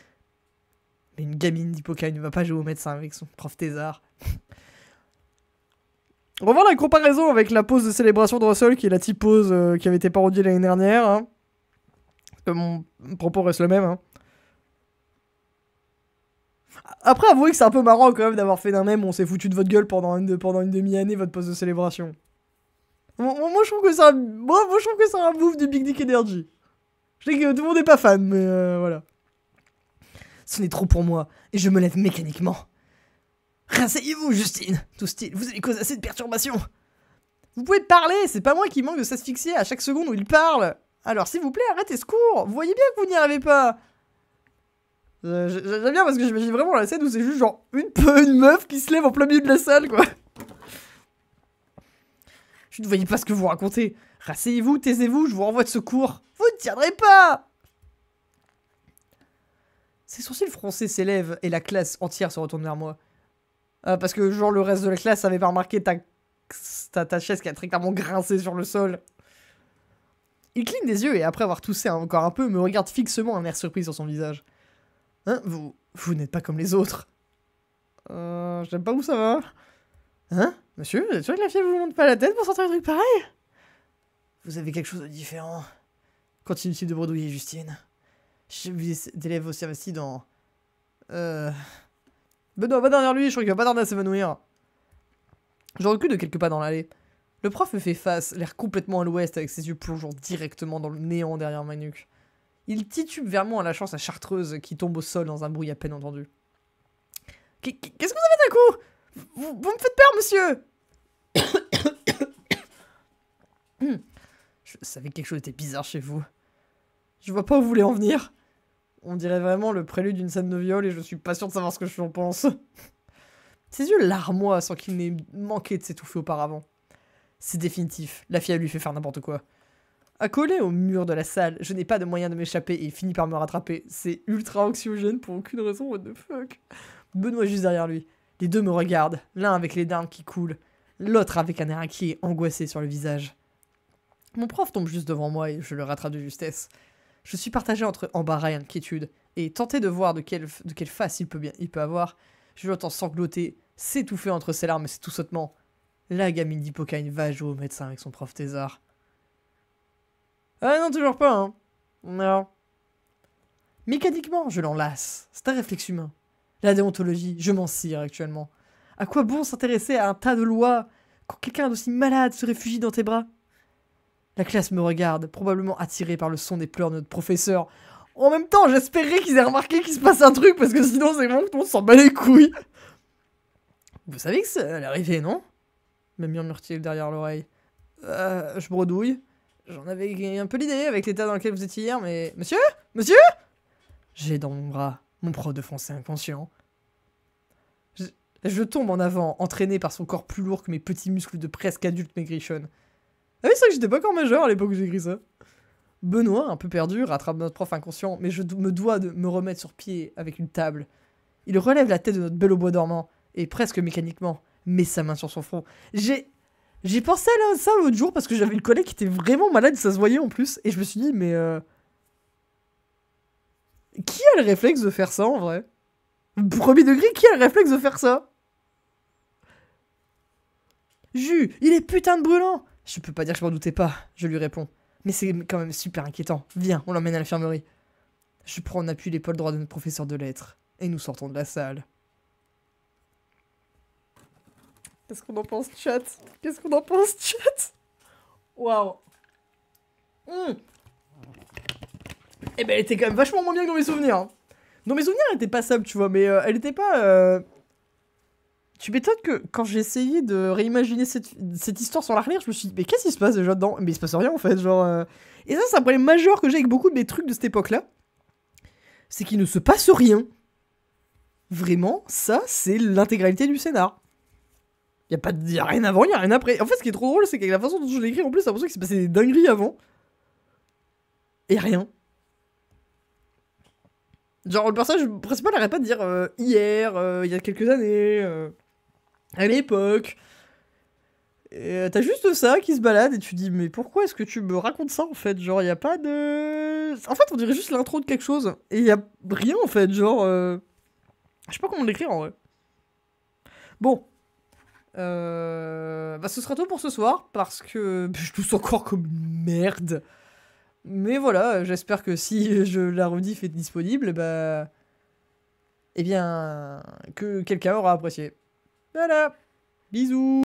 Mais une gamine d'Hippocagne ne va pas jouer au médecin avec son prof thésard. On va voir la comparaison avec la pose de célébration de Russell, qui est la type pose qui avait été parodiée l'année dernière. Hein. Mon propos reste le même. Hein. Après, avouez que c'est un peu marrant quand même d'avoir fait d'un mème, on s'est foutu de votre gueule pendant une demi-année, votre pose de célébration. Moi, je trouve que c'est un move du Big Dick Energy. Je sais que tout le monde n'est pas fan, mais voilà. Ce n'est trop pour moi, et je me lève mécaniquement. Rasseyez-vous, Justine, tout style, vous avez causé assez de perturbations. Vous pouvez parler, c'est pas moi qui manque de s'asphyxier à chaque seconde où il parle. Alors s'il vous plaît, arrêtez ce cours, vous voyez bien que vous n'y arrivez pas. J'aime bien parce que j'imagine vraiment la scène où c'est juste genre une meuf qui se lève en plein milieu de la salle, quoi. Je ne voyais pas ce que vous racontez. Rasseyez-vous, taisez-vous, je vous renvoie de secours. Vous ne tiendrez pas. Ses sourcils froncés s'élèvent et la classe entière se retourne vers moi. Parce que genre le reste de la classe avait pas remarqué ta chaise qui a très clairement grincé sur le sol. Il cligne des yeux et après avoir toussé encore un peu, me regarde fixement, un air surpris sur son visage. Hein, vous n'êtes pas comme les autres. Je sais pas où ça va. Hein, monsieur, vous êtes sûr que la fille vous monte pas la tête pour sortir un truc pareil? Vous avez quelque chose de différent. Continue-t-il de bredouiller, Justine. J'ai vu des élèves aussi investis dans... Benoît, va derrière lui, je crois qu'il va pas tarder à s'évanouir. Je recule de quelques pas dans l'allée. Le prof me fait face, l'air complètement à l'ouest, avec ses yeux plongeant directement dans le néant derrière ma nuque. Il titube vers moi en lâchant sa chartreuse qui tombe au sol dans un bruit à peine entendu. Qu'est-ce que vous avez d'un coup? Vous me faites peur, monsieur! Je savais que quelque chose était bizarre chez vous. Je vois pas où vous voulez en venir. On dirait vraiment le prélude d'une scène de viol et je suis pas sûr de savoir ce que je en pense. Ses yeux larmoient sans qu'il n'ait manqué de s'étouffer auparavant. C'est définitif, la fille lui fait faire n'importe quoi. Accolé au mur de la salle, je n'ai pas de moyen de m'échapper et il finit par me rattraper. C'est ultra anxiogène pour aucune raison, what the fuck. Benoît est juste derrière lui. Les deux me regardent, l'un avec les larmes qui coulent, l'autre avec un air inquiet, angoissé sur le visage. Mon prof tombe juste devant moi et je le rattrape de justesse. Je suis partagé entre embarras et inquiétude, et tenté de voir de quelle face il peut avoir, je l'entends sangloter, s'étouffer entre ses larmes et ses tout sautements. La gamine d'Hippocane va jouer au médecin avec son prof thésard. Ah non, toujours pas, hein. Non. Mécaniquement, je l'enlace. C'est un réflexe humain. La déontologie, je m'en cire actuellement. À quoi bon s'intéresser à un tas de lois quand quelqu'un d'aussi malade se réfugie dans tes bras? La classe me regarde, probablement attirée par le son des pleurs de notre professeur. En même temps, j'espérais qu'ils aient remarqué qu'il se passe un truc, parce que sinon c'est bon que tout le monde s'en bat les couilles. Vous savez que ça allait arriver, non? Me murmure-t-il derrière l'oreille. Je bredouille. J'en avais un peu l'idée avec l'état dans lequel vous étiez hier, mais... Monsieur? Monsieur? J'ai dans mon bras mon prof de français inconscient. Je tombe en avant, entraîné par son corps plus lourd que mes petits muscles de presque adulte maigrichonne. Ah oui, c'est vrai que j'étais pas encore majeur à l'époque où j'ai écrit ça. Benoît, un peu perdu, rattrape notre prof inconscient, mais je me dois de me remettre sur pied avec une table. Il relève la tête de notre belle au bois dormant, et presque mécaniquement, met sa main sur son front. J'ai pensé à ça l'autre jour parce que j'avais une collègue qui était vraiment malade, ça se voyait en plus, et je me suis dit, mais qui a le réflexe de faire ça en vrai? Premier degré, qui a le réflexe de faire ça? Jus, il est putain de brûlant! Je peux pas dire que je m'en doutais pas, je lui réponds. Mais c'est quand même super inquiétant. Viens, on l'emmène à l'infirmerie. Je prends en appui l'épaule droite de notre professeur de lettres, et nous sortons de la salle. Qu'est-ce qu'on en pense, chat? Qu'est-ce qu'on en pense, chat? Waouh. Eh ben, elle était quand même vachement moins bien que dans mes souvenirs. Hein. Dans mes souvenirs, elle était passable, tu vois, mais elle était pas... Tu m'étonnes que quand j'ai essayé de réimaginer cette histoire sur la relire, je me suis dit, mais qu'est-ce qui se passe déjà dedans? Mais il se passe rien, en fait, genre... Et ça, c'est un problème majeur que j'ai avec beaucoup de mes trucs de cette époque-là. C'est qu'il ne se passe rien. Vraiment, ça, c'est l'intégralité du scénar. Y a rien avant, y a rien après. En fait, ce qui est trop drôle, c'est qu'avec la façon dont je l'ai écrit, en plus, j'ai l'impression qu'il s'est passé des dingueries avant. Et rien. Genre, le personnage principal n'arrête pas de dire hier, il y a quelques années, à l'époque. T'as juste ça qui se balade et tu dis, mais pourquoi est-ce que tu me racontes ça en fait? Genre, il y a pas de. En fait, on dirait juste l'intro de quelque chose. Et il y a rien en fait, genre. Je sais pas comment l'écrire en vrai. Bon. Bah, ce sera tout pour ce soir parce que je tousse encore comme une merde. Mais voilà, j'espère que si je la rediff est disponible, bah... Eh bien, que quelqu'un aura apprécié. Voilà. Bisous.